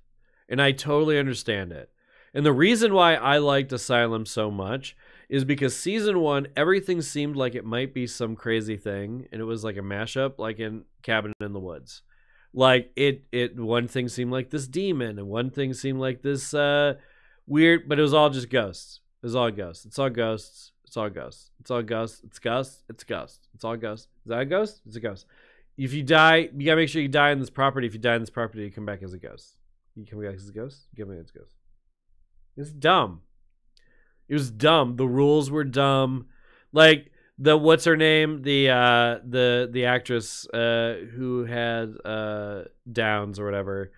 And I totally understand it. And the reason why I liked Asylum so much is because season 1, everything seemed like it might be some crazy thing. And it was like a mashup, like in Cabin in the Woods. Like, one thing seemed like this demon, and one thing seemed like this weird, but it was all just ghosts. It was all ghosts. It's all ghosts. It's all ghosts. It's all ghosts. It's ghosts. It's ghosts. It's all ghosts. Is that a ghost? It's a ghost. If you die, you gotta make sure you die on this property. If you die on this property, you come back as a ghost. You come back as a ghost? You come back as a ghost. It's dumb. It was dumb. The rules were dumb. Like, the, what's her name? The actress who had Downs or whatever,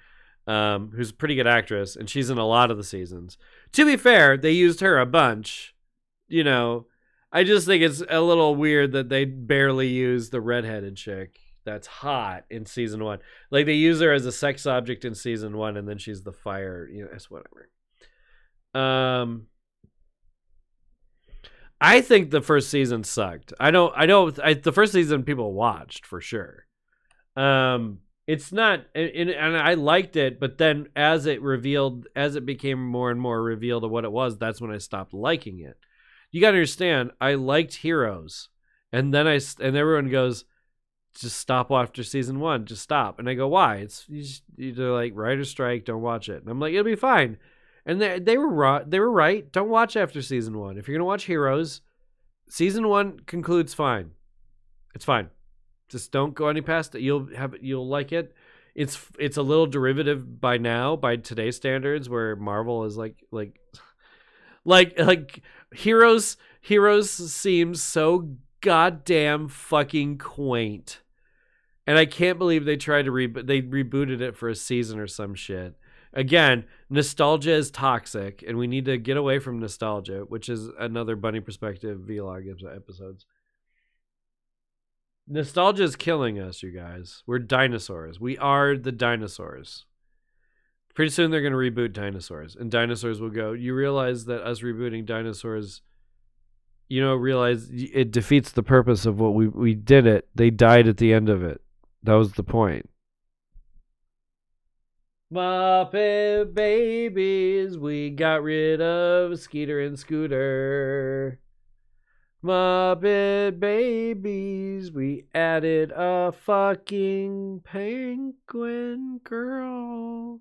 who's a pretty good actress, and she's in a lot of the seasons. To be fair, they used her a bunch. You know, I just think it's a little weird that they barely use the redheaded chick that's hot in season 1. Like, they use her as a sex object in season 1, and then she's the fire. You know, it's whatever. I think the first season sucked. The first season people watched for sure. It's not, and I liked it, but then as it became more and more revealed of what it was, that's when I stopped liking it. You gotta understand, I liked Heroes, and then everyone goes, just stop after season 1, just stop. And I go, why? It's they're like, writer's strike, don't watch it. And I'm like, it'll be fine. And they were right. Don't watch after season 1. If you're gonna watch Heroes, season 1 concludes fine. It's fine. Just don't go any past it. You'll like it. It's a little derivative by today's standards, where Marvel is like Heroes seems so goddamn fucking quaint. And I can't believe they tried to they rebooted it for a season or some shit. Again, nostalgia is toxic, and we need to get away from nostalgia, which is another Bunny Perspective vlog episodes. Nostalgia is killing us, you guys. We're dinosaurs. We are the dinosaurs. Pretty soon they're going to reboot dinosaurs, and dinosaurs will go, you realize that us rebooting dinosaurs, realize it defeats the purpose of what we did it. They died at the end of it. That was the point. Muppet Babies, we got rid of Skeeter and Scooter. Muppet Babies, we added a fucking penguin girl.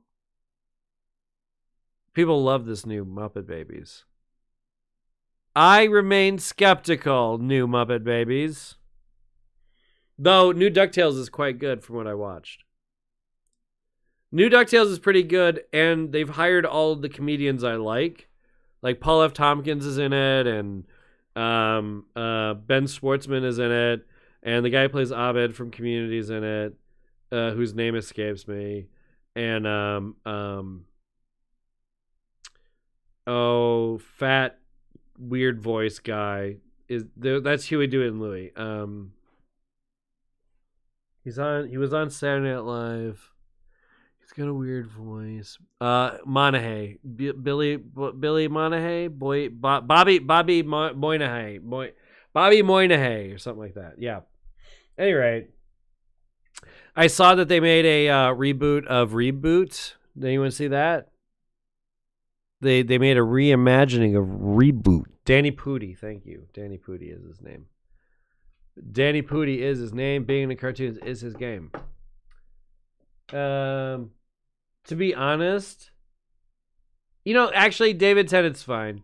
People love this new Muppet Babies. I remain skeptical, new Muppet Babies. Though new DuckTales is quite good from what I watched. New DuckTales is pretty good, and they've hired all of the comedians I like. Like Paul F. Tompkins is in it, and Ben Schwartzman is in it, and the guy who plays Abed from Community is in it, whose name escapes me. And fat weird voice guy that's Huey, Dewey, and Louie. He was on Saturday Night Live. He's got a weird voice. Monahay, Billy Monahay, Bobby Moynihan, Bobby Moynihan, or something like that. Yeah. Anyway, I saw that they made a reboot of Reboot. Did anyone see that? They made a reimagining of Reboot. Danny Pudi, thank you. Danny Pudi is his name. Danny Pudi is his name. Being in the cartoons is his game. To be honest, actually, David Tennant's fine.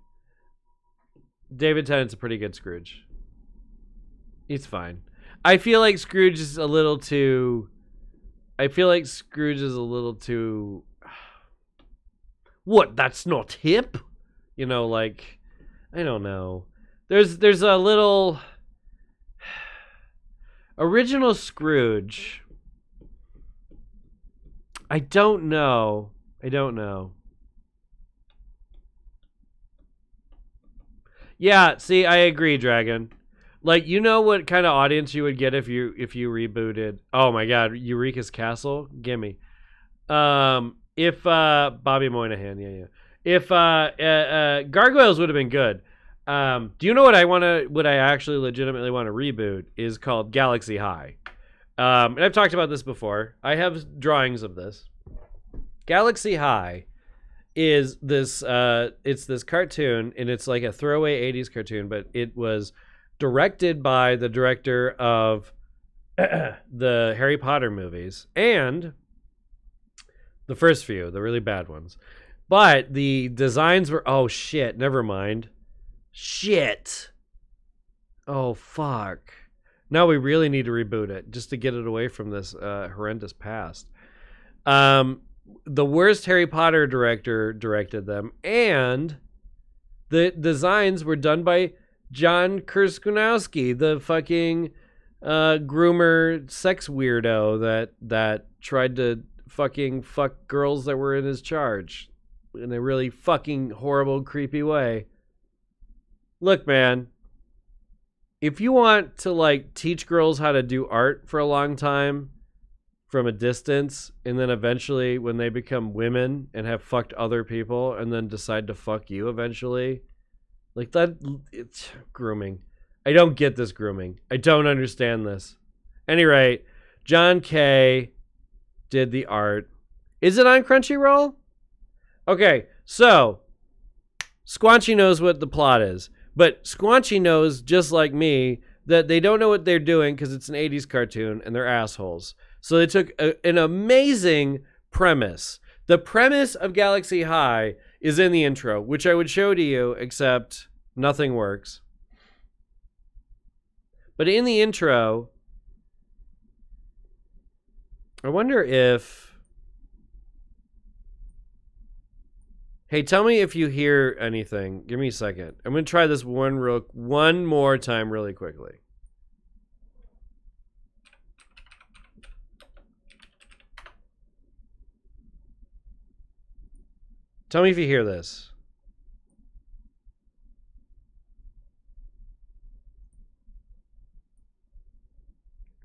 David Tennant's a pretty good Scrooge. He's fine. I feel like Scrooge is a little too. What? That's not hip? I don't know. There's a little original Scrooge. I don't know. Yeah, see, I agree, Dragon. What kind of audience you would get if you rebooted? Oh my God, Eureka's Castle, gimme. If Bobby Moynihan, yeah. If Gargoyles would have been good. Do you know what I actually legitimately want to reboot is called Galaxy High. And I've talked about this before. I have drawings of this. Galaxy High is this it's this cartoon, and it's like a throwaway 80s cartoon, but it was directed by the director of the Harry Potter movies and the first few, the really bad ones. But the designs were never mind. Oh fuck. Now we really need to reboot it just to get it away from this horrendous past. The worst Harry Potter director directed them, and the designs were done by John Krasinski, the fucking groomer sex weirdo that tried to fucking fuck girls that were in his charge in a really fucking horrible, creepy way. Look, man. If you want to teach girls how to do art for a long time from a distance, and then eventually when they become women and have fucked other people and then decide to fuck you eventually, it's grooming. I don't get this grooming. I don't understand this. Any rate, John Kay did the art. Is it on Crunchyroll? Okay, so Squanchy knows what the plot is. But Squanchy knows, just like me, that they don't know what they're doing because it's an 80s cartoon and they're assholes. So they took an amazing premise. The premise of Galaxy High is in the intro, which I would show to you, except nothing works. But in the intro, I wonder if... Hey, tell me if you hear anything. Give me a second. I'm going to try this one more time really quickly. Tell me if you hear this.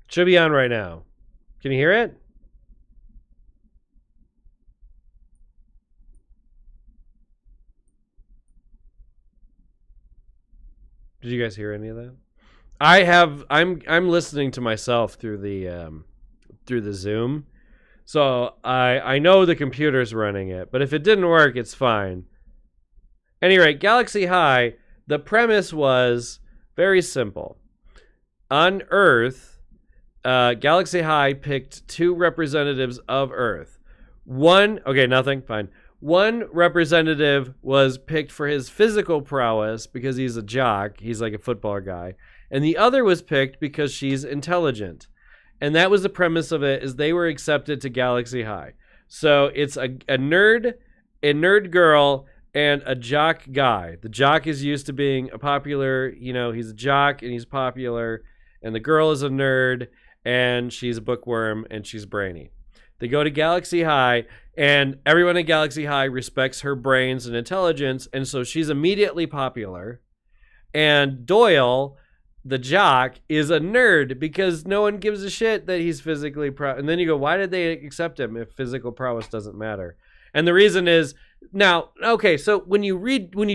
Should be on right now. Can you hear it? Did you guys hear any of that? I'm listening to myself through the Zoom. So I know the computer's running it, but if it didn't work, it's fine. Anyway, Galaxy High, the premise was very simple. On Earth, Galaxy High picked two representatives of Earth. One representative was picked for his physical prowess because he's a jock. He's like a football guy. And the other was picked because she's intelligent. And that was the premise of it, is they were accepted to Galaxy High. So it's a nerd girl, and a jock guy. The jock is used to being a popular, he's a jock and he's popular. And the girl is a nerd, and she's a bookworm, and she's brainy. They go to Galaxy High, and everyone at Galaxy High respects her brains and intelligence, and so she's immediately popular. And Doyle, the jock, is a nerd because no one gives a shit that he's physically and then you go, why did they accept him if physical prowess doesn't matter? And the reason is, now, okay, so when you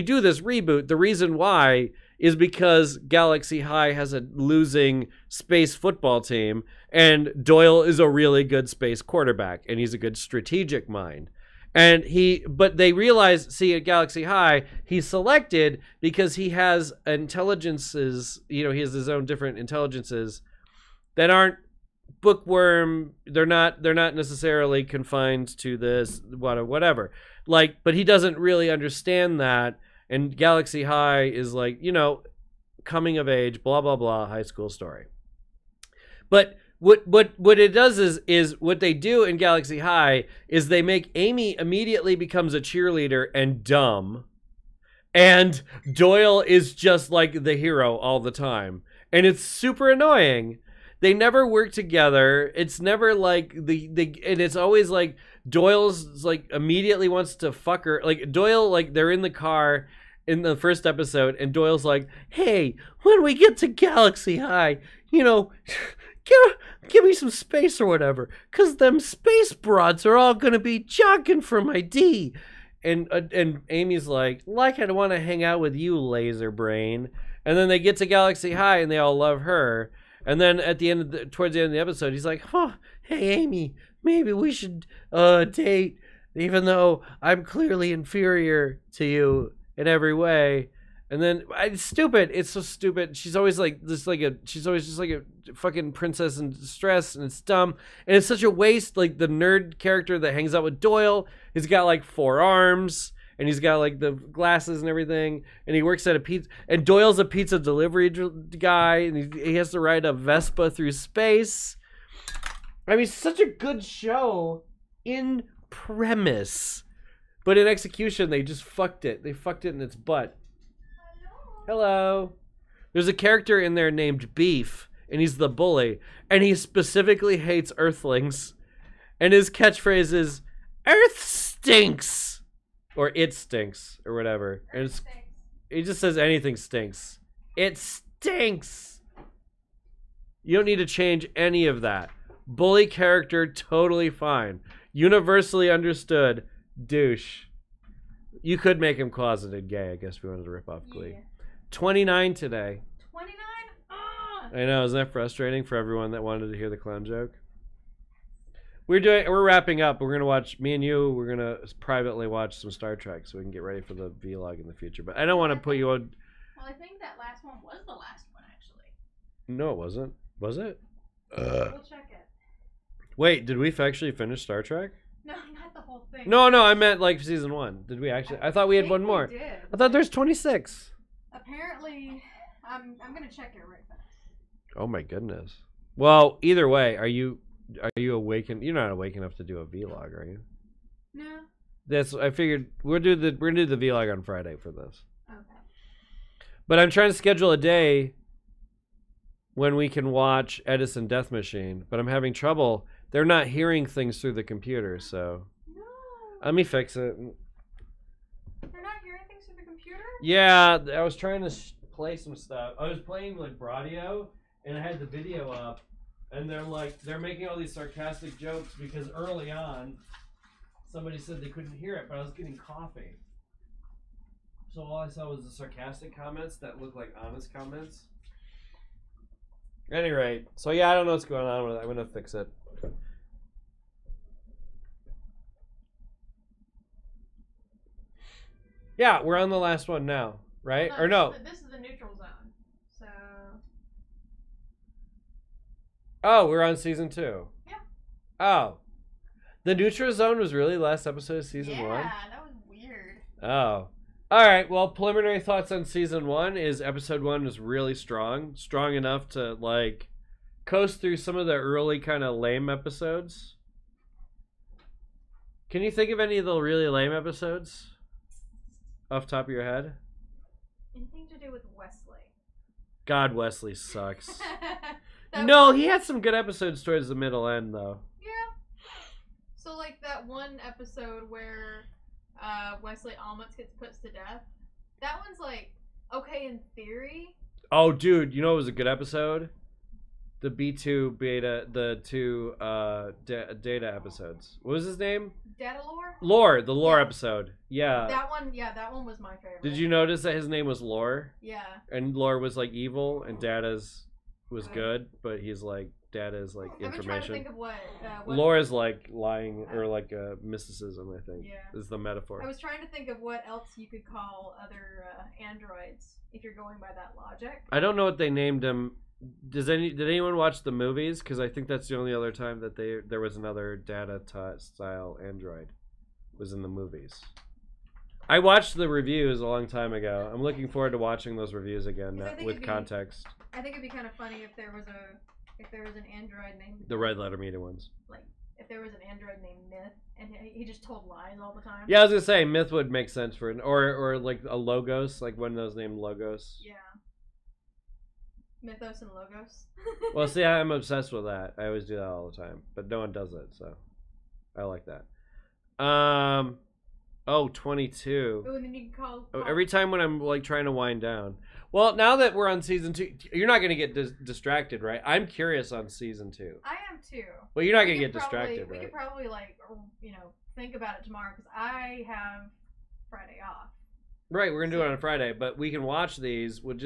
do this reboot, the reason why is because Galaxy High has a losing space football team, and Doyle is a really good space quarterback, and he's a good strategic mind. But they realize, see, at Galaxy High, he's selected because he has intelligences, he has his own different intelligences that aren't bookworm. They're not necessarily confined to this, whatever. But he doesn't really understand that. And Galaxy High is like, coming of age, blah, blah, blah, high school story. But what it does is what they do in Galaxy High is they make Amy immediately becomes a cheerleader and dumb. And Doyle is just like the hero all the time. And it's super annoying. They never work together. It's never like and it's always like Doyle's like immediately wants to fuck her. Like Doyle, like they're in the car in the first episode, and Doyle's like, "Hey, when we get to Galaxy High, give me some space or whatever, cause them space broads are all gonna be jogging for my D." And Amy's like I want to hang out with you, laser brain. And then they get to Galaxy High, and they all love her. And then at the end, towards the end of the episode, he's like, "Hey, Amy, maybe we should date, even though I'm clearly inferior to you in every way." And then it's stupid. It's so stupid. She's always like this, she's always just like a fucking princess in distress, and it's dumb. And it's such a waste. Like the nerd character that hangs out with Doyle, he's got like 4 arms. And he's got like the glasses and everything, and he works at a pizza. And Doyle's a pizza delivery guy, and he has to ride a Vespa through space. I mean, such a good show in premise, but in execution, they just fucked it. They fucked it in its butt. Hello. There's a character in there named Beef, and he's the bully, and he specifically hates Earthlings, and his catchphrase is "Earth stinks." Or "it stinks," or whatever. And he just says anything stinks. It stinks. You don't need to change any of that. Bully character, totally fine. Universally understood, douche. You could make him closeted gay, I guess, if we wanted to rip off Glee. Yeah. 29 today. 29? I know, isn't that frustrating for everyone that wanted to hear the clown joke? We're wrapping up. We're gonna watch, me and you, we're gonna privately watch some Star Trek so we can get ready for the vlog in the future. But I don't want to put you on. Well, I think that last one was the last one, actually. No, it wasn't. Was it? We'll check it. Wait, did we actually finish Star Trek? No, not the whole thing. No, I meant like season 1. Did we actually? I thought we had one more. We did. I thought there's 26. Apparently, I'm gonna check it right fast. Oh my goodness. Well, either way, are you awake? You're not awake enough to do a vlog, are you? No. I figured we're gonna do the vlog on Friday for this. Okay. But I'm trying to schedule a day when we can watch Edison Death Machine, but I'm having trouble. They're not hearing things through the computer, so. No. Let me fix it. They're not hearing things through the computer? Yeah, I was trying to play some stuff. I was playing like Bradio, and I had the video up. And they're making all these sarcastic jokes because early on, somebody said they couldn't hear it, but I was getting coffee. So all I saw was the sarcastic comments that looked like honest comments. At any rate, so yeah, I don't know what's going on with it. I'm going to fix it. Yeah, we're on the last one now, right? No, or no? This is the neutral zone. So. Oh, we're on season 2. Yeah. Oh. The neutral zone was really last episode of season 1? Yeah, that was weird. Oh. Alright, well, preliminary thoughts on season 1 is episode 1 was really strong. Strong enough to, like, coast through some of the early kind of lame episodes. Can you think of any of the really lame episodes off the top of your head? Anything to do with Wesley? God, Wesley sucks. No, he had some good episodes towards the middle end, though. Yeah. So, like, that one episode where Wesley almost gets put to death, that one's, like, okay in theory. Oh, dude, you know what was a good episode? The B2 beta, the two data episodes. What was his name? Data Lore? Lore, the Lore episode. Yeah. That one was my favorite. Did you notice that his name was Lore? Yeah. And Lore was like evil, and Data's was good, but he's like Data's like information. I've been trying to think of what Lore is like lying or like mysticism, I think. Yeah. Is the metaphor. I was trying to think of what else you could call other androids if you're going by that logic. I don't know what they named him. Did anyone watch the movies? Because I think that's the only other time that there was another Data style android was in the movies. I watched the reviews a long time ago. I'm looking forward to watching those reviews again with context. I think it'd be kind of funny if there was an android named the Red Letter Media ones. Like if there was an android named Myth and he just told lies all the time. Yeah, I was gonna say Myth would make sense for an or like a Logos, like one of those named Logos. Yeah. Mythos and Logos. Well, see, I'm obsessed with that. I always do that all the time, but no one does it, so I like that. 22. Oh, and then you can call every time when I'm like trying to wind down. Well, now that we're on season 2, you're not gonna get distracted, right? I'm curious on season 2. I am too. Well, you're not gonna get distracted, right? We could probably think about it tomorrow because I have Friday off. Right, we're gonna do it on Friday, but we can watch these. We'll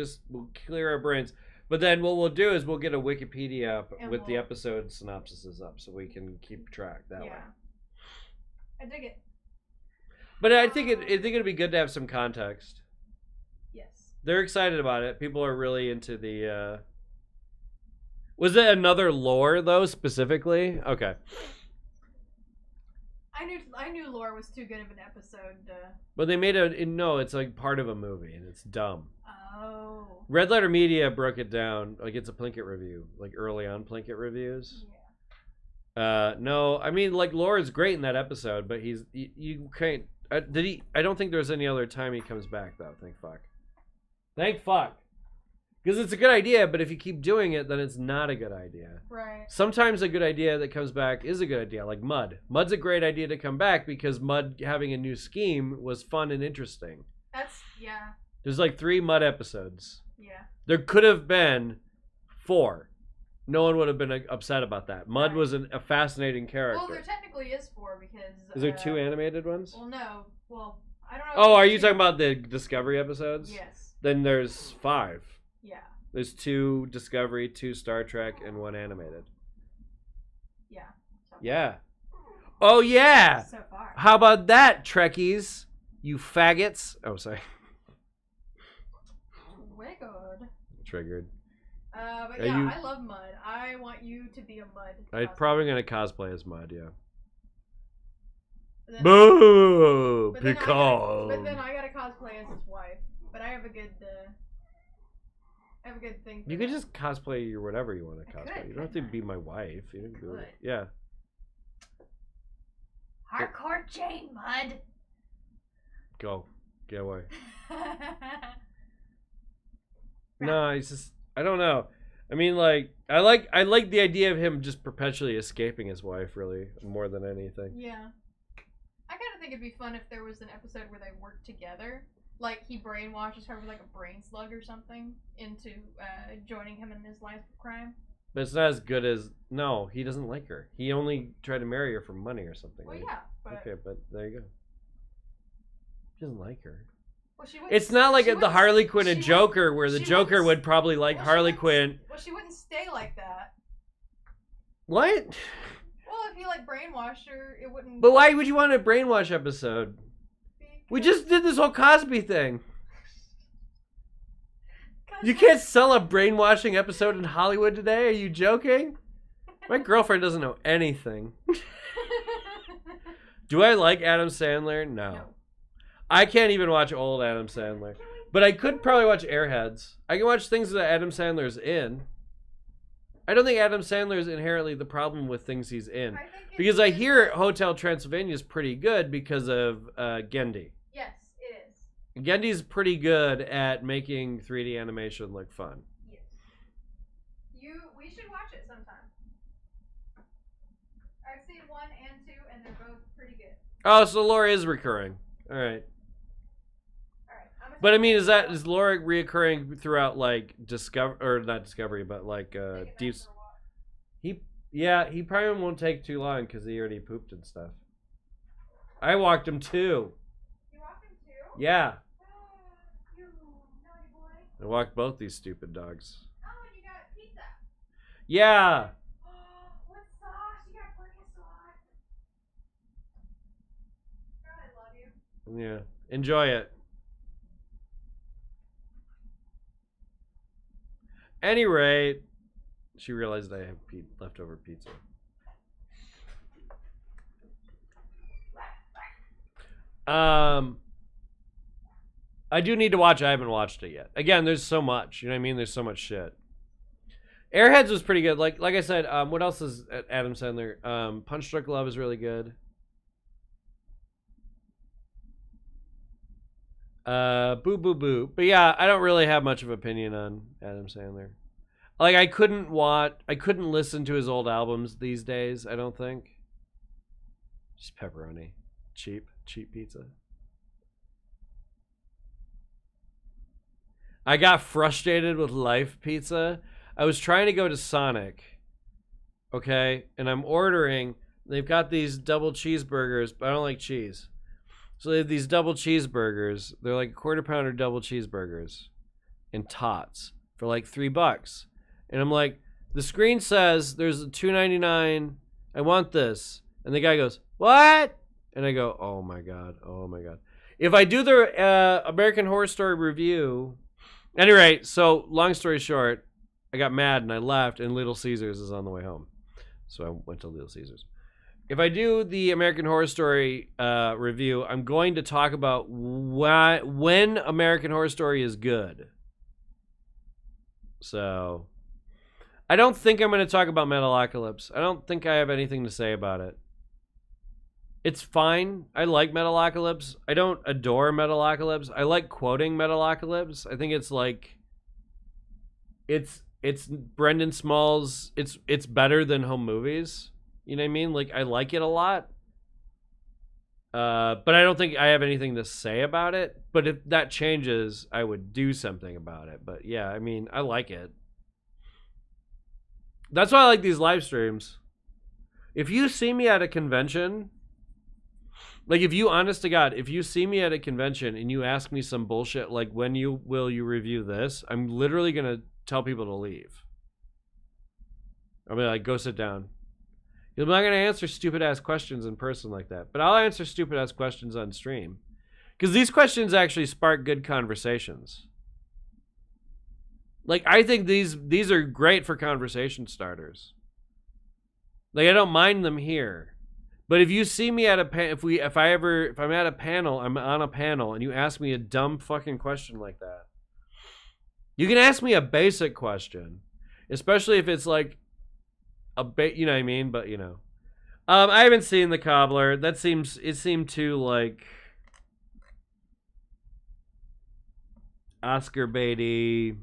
clear our brains. But then what we'll do is we'll get a Wikipedia up with the episode synopsises up, so we can keep track that way. I dig it. But I think it'd be good to have some context. Yes. They're excited about it. People are really into the. Was it another lore though specifically? Okay. I knew Lore was too good of an episode. But they made it's like part of a movie and it's dumb. Oh. Red Letter Media broke it down like it's a Plinkett review, like early on Plinkett reviews. Yeah. No, I mean like Lore is great in that episode, but you can't. I don't think there's any other time he comes back though. Thank fuck. Because it's a good idea, but if you keep doing it, then it's not a good idea. Right. Sometimes a good idea that comes back is a good idea, like Mud. Mud's a great idea to come back because Mud having a new scheme was fun and interesting. Yeah. There's like 3 Mud episodes. Yeah. There could have been 4. No one would have been upset about that. Mud was a fascinating character. Well, there technically is 4 because... Is there 2 animated ones? Well, no. Well, I don't know. Oh, are you talking about the Discovery episodes? Yes. Then there's 5. Yeah. There's 2 Discovery, 2 Star Trek, and 1 animated. Yeah. Yeah. Oh, yeah! So far. How about that, Trekkies? You faggots. Oh, sorry. Triggered. Triggered. But yeah, I love Mud. I want you to be a Mud. I'm probably going to cosplay as Mud, yeah. Boo! Because. But then I gotta cosplay as his wife. But I have a good thing. You could just cosplay your whatever you want to cosplay. You don't have to be my wife. You don't do it. Yeah. Hardcore chain, Mud. Go. Get away. No, it's just I don't know. I mean, like I like the idea of him just perpetually escaping his wife, really, more than anything. Yeah. I kind of think it'd be fun if there was an episode where they worked together. Like, he brainwashes her with, like, a brain slug or something into joining him in his life of crime. But it's not as good as... No, he doesn't like her. He only tried to marry her for money or something. Well, right? yeah, but... Okay, but there you go. He doesn't like her. Well, it's not like the Harley Quinn and Joker, where the Joker would probably like Harley Quinn. Well, she wouldn't stay like that. What? Well, if he, like, brainwashed her, it wouldn't... But why would you want a brainwash episode? We just did this whole Cosby thing. You can't sell a brainwashing episode in Hollywood today? Are you joking? My girlfriend doesn't know anything. Do I like Adam Sandler? No. I can't even watch old Adam Sandler. But I could probably watch Airheads. I can watch things that Adam Sandler's in. I don't think Adam Sandler is inherently the problem with things he's in. I think Because I hear Hotel Transylvania is pretty good because of Gendy. Yes, it is. Gendy's pretty good at making 3D animation look fun. Yes. We should watch it sometime. I've seen 1 and 2, and they're both pretty good. Oh, so Laura is recurring. All right. But I mean, is Laura reoccurring throughout like not Discovery, but like Deep? He probably won't take too long because he already pooped and stuff. I walked him too. You walked him too? Yeah. You naughty boy. I walked both these stupid dogs. Oh, and you got pizza. Yeah. What sauce? You got burger sauce. God, I love you. Yeah. Enjoy it. Any rate, she realized I have leftover pizza. I do need to watch. I haven't watched it yet. Again, there's so much. You know what I mean? There's so much shit. Airheads was pretty good. Like I said. What else is Adam Sandler? Punch Drunk Love is really good. Boo boo boo. But yeah, I don't really have much of an opinion on Adam Sandler. Like I couldn't listen to his old albums these days, I don't think. Just pepperoni. Cheap pizza. I got frustrated with Life Pizza. I was trying to go to Sonic. Okay? And I'm ordering, they've got these double cheeseburgers, but I don't like cheese. So they have these double cheeseburgers. They're like quarter pounder double cheeseburgers and tots for like $3. And I'm like, the screen says there's a $2.99. I want this. And the guy goes, what? And I go, oh my God. If I do the American Horror Story review, anyway, so long story short, I got mad and I left, and Little Caesars is on the way home. So I went to Little Caesars. If I do the American Horror Story review, I'm going to talk about when American Horror Story is good. So, I don't think I'm going to talk about Metalocalypse. I don't think I have anything to say about it. It's fine. I like Metalocalypse. I don't adore Metalocalypse. I like quoting Metalocalypse. I think it's like, it's Brendan Smalls. It's better than Home Movies. You know what I mean? Like, I like it a lot. But I don't think I have anything to say about it. But if that changes, I would do something about it. But yeah, I mean, I like it. That's why I like these live streams. If you see me at a convention, like if you, honest to God, if you see me at a convention and you ask me some bullshit, like when will you review this? I'm literally going to tell people to leave. I'll be like, go sit down. I'm not going to answer stupid-ass questions in person like that. But I'll answer stupid-ass questions on stream. Because these questions actually spark good conversations. Like, I think these are great for conversation starters. Like, I don't mind them here. But if you see me at a if I'm at a panel, I'm on a panel, and you ask me a dumb fucking question like that. You can ask me a basic question. Especially if it's like, you know what I mean? But, you know. I haven't seen The Cobbler. It seemed too, like, Oscar baity.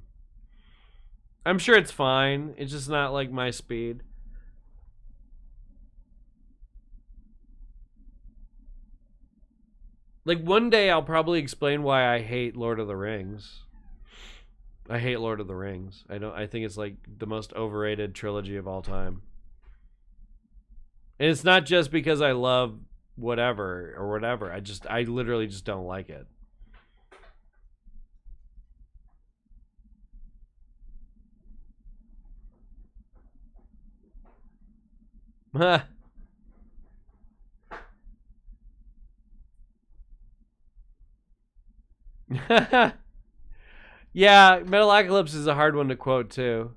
I'm sure it's fine. It's just not, like, my speed. Like, one day I'll probably explain why I hate Lord of the Rings. I hate Lord of the Rings. I think it's like the most overrated trilogy of all time. And it's not just because I love whatever. I literally just don't like it. Yeah, Metalocalypse is a hard one to quote too.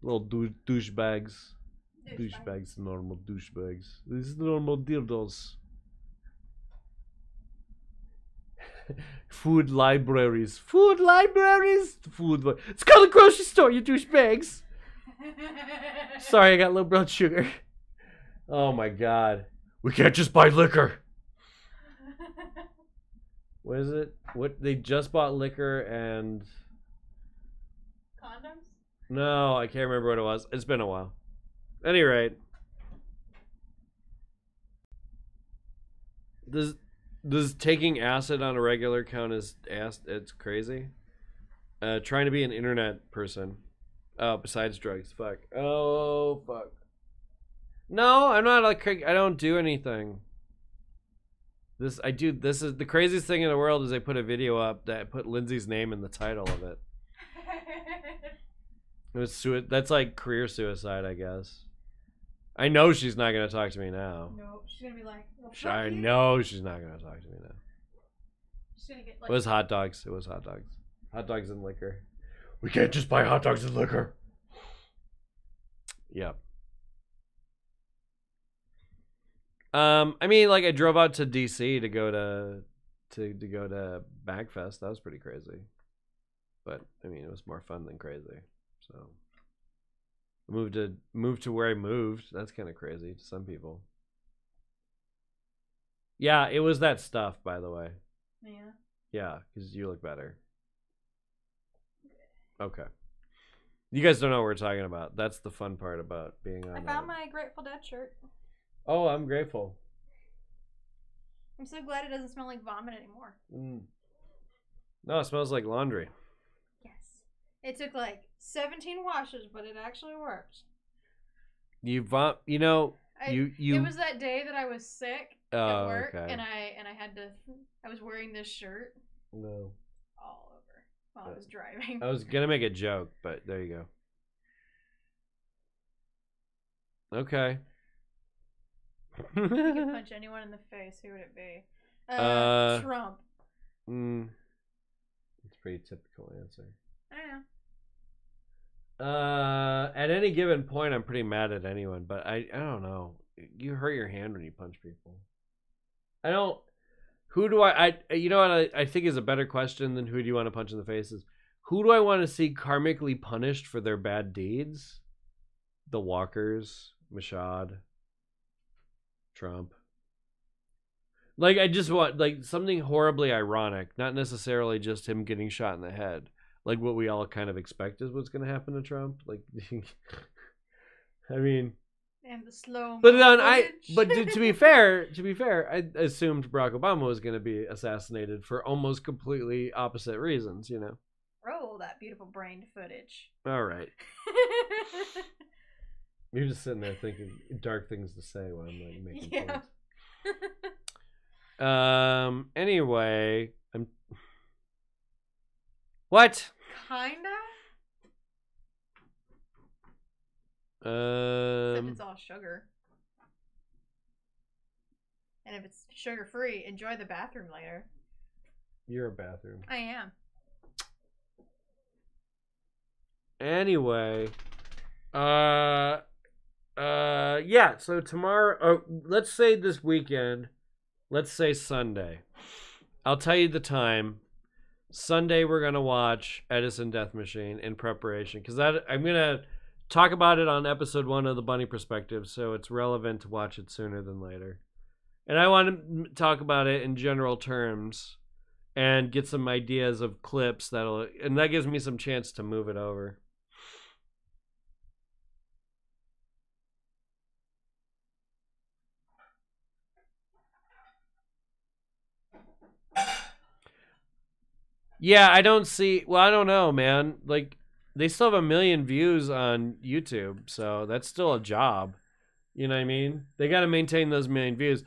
Little douchebags. Douchebags, normal douchebags. These normal dildos. Food libraries. It's called a grocery store, you douchebags. Sorry, I got low blood sugar. Oh my god. We can't just buy liquor. What is it? What they just bought liquor and Condoms? no, I can't remember what it was. It's been a while. At any rate. Does taking acid on a regular count as it's crazy? Trying to be an internet person. Oh, besides drugs. Fuck. Oh, fuck. No, I'm not like I don't do anything. This is the craziest thing in the world is I put a video up that put Lindsay's name in the title of it. It was that's like career suicide, I guess. I know she's not gonna talk to me now. No, she's gonna be like, well, I know she's not gonna talk to me now. She's gonna get like. It was hot dogs. It was hot dogs. Hot dogs and liquor. We can't just buy hot dogs and liquor. Yep. I mean, like I drove out to DC to go to Bagfest. That was pretty crazy. But I mean, it was more fun than crazy. So moved to where I moved. That's kind of crazy to some people. Yeah, it was that stuff, by the way. Yeah. Yeah, because you look better. Okay. You guys don't know what we're talking about. That's the fun part about being on. I found my Grateful Dead shirt. Oh, I'm grateful. I'm so glad it doesn't smell like vomit anymore. No, it smells like laundry. Yes. It took like 17 washes, but it actually worked. You know, you. It was that day that I was sick at work, okay. and I was wearing this shirt. No. All over while I was driving. I was gonna make a joke, but there you go. Okay. If you could punch anyone in the face, who would it be? Trump. It's a pretty typical answer. I know. At any given point, I'm pretty mad at anyone, but I don't know. You hurt your hand when you punch people. I don't. Who do I you know what I think is a better question than who do you want to punch in the face is who do I want to see karmically punished for their bad deeds? The Walkers, Mashad, Trump. Like I just want like something horribly ironic, not necessarily just him getting shot in the head. Like what we all kind of expected was going to happen to Trump. Like, I mean, and the slow. But then to be fair, I assumed Barack Obama was going to be assassinated for almost completely opposite reasons. You know. Roll that beautiful brained footage. All right. You're just sitting there thinking dark things to say while I'm like making points. Anyway, I'm. What? Kinda. Except it's all sugar. And if it's sugar free, enjoy the bathroom later. You're a bathroom. I am. Anyway, yeah. So tomorrow, let's say this weekend. Let's say Sunday. I'll tell you the time. Sunday we're gonna watch Edison Death Machine in preparation because I'm gonna talk about it on episode 1 of the Bunny Perspective, so it's relevant to watch it sooner than later. And I want to talk about it in general terms and get some ideas of clips and that gives me some chance to move it over. Yeah, I don't know, man. Like, they still have 1 million views on YouTube, so that's still a job. You know what I mean? They got to maintain those 1 million views.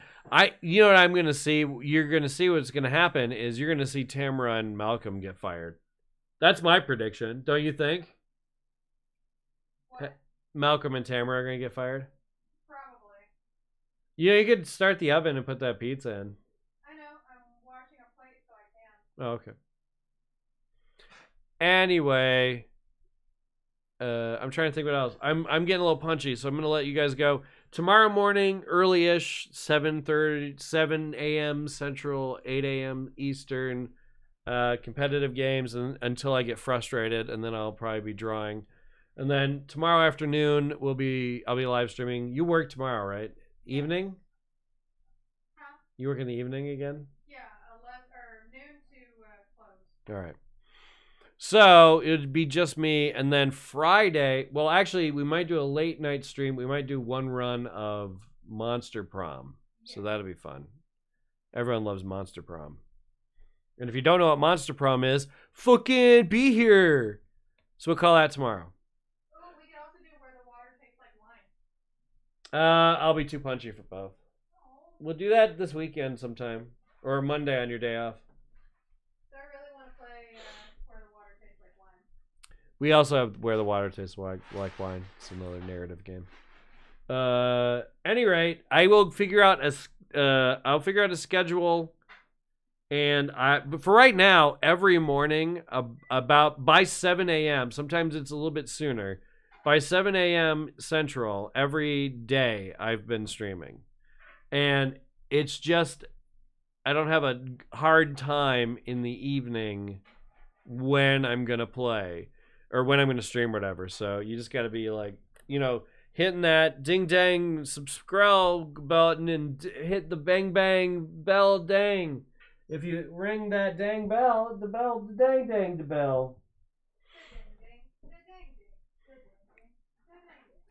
You know what I'm going to see? You're going to see what's going to happen is you're going to see Tamara and Malcolm get fired. That's my prediction. Don't you think? What? Malcolm and Tamara are going to get fired? Probably. You know, you could start the oven and put that pizza in. I know. I'm washing a plate so I can. Oh, okay. Anyway, I'm trying to think what else. I'm getting a little punchy, so I'm gonna let you guys go. Tomorrow morning, early-ish, 7 a.m. Central, 8 a.m. Eastern, competitive games until I get frustrated, and then I'll probably be drawing. And then tomorrow afternoon I'll be live streaming. You work tomorrow, right? Evening? Huh? You work in the evening again? Yeah, 11 or noon to close. All right. So it'd be just me, and then Friday. Well, actually, we might do a late night stream. We might do one run of Monster Prom, so that'll be fun. Everyone loves Monster Prom, and if you don't know what Monster Prom is, fucking be here. So we'll call that tomorrow. Oh, we can also do where the water tastes like wine. I'll be too punchy for both. Oh. We'll do that this weekend sometime, or Monday on your day off. So I really want to play where the water tastes like wine. We also have Where the Water Tastes Like Wine. It's another narrative game. Any rate, I will figure out I'll figure out a schedule, and but for right now, every morning about by 7 a.m. Sometimes it's a little bit sooner. By 7 a.m. Central every day, I've been streaming, and it's just I don't have a hard time in the evening when I'm gonna play or when I'm gonna stream or whatever. So you just gotta be like, hitting that ding dang subscribe button and hit the bang bang bell dang. If you ring that dang bell, the dang dang the bell.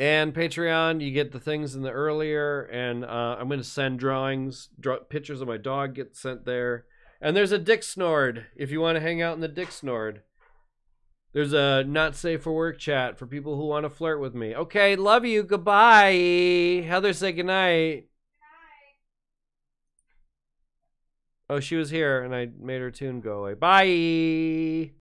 And Patreon, you get the things in the earlier, and I'm going to send pictures of my dog get sent there. And there's a Dick Snord if you want to hang out in the Dick Snord. There's a not safe for work chat for people who want to flirt with me. Okay, love you. Goodbye. Heather, say goodnight. Oh, she was here, and I made her tune go away. Bye.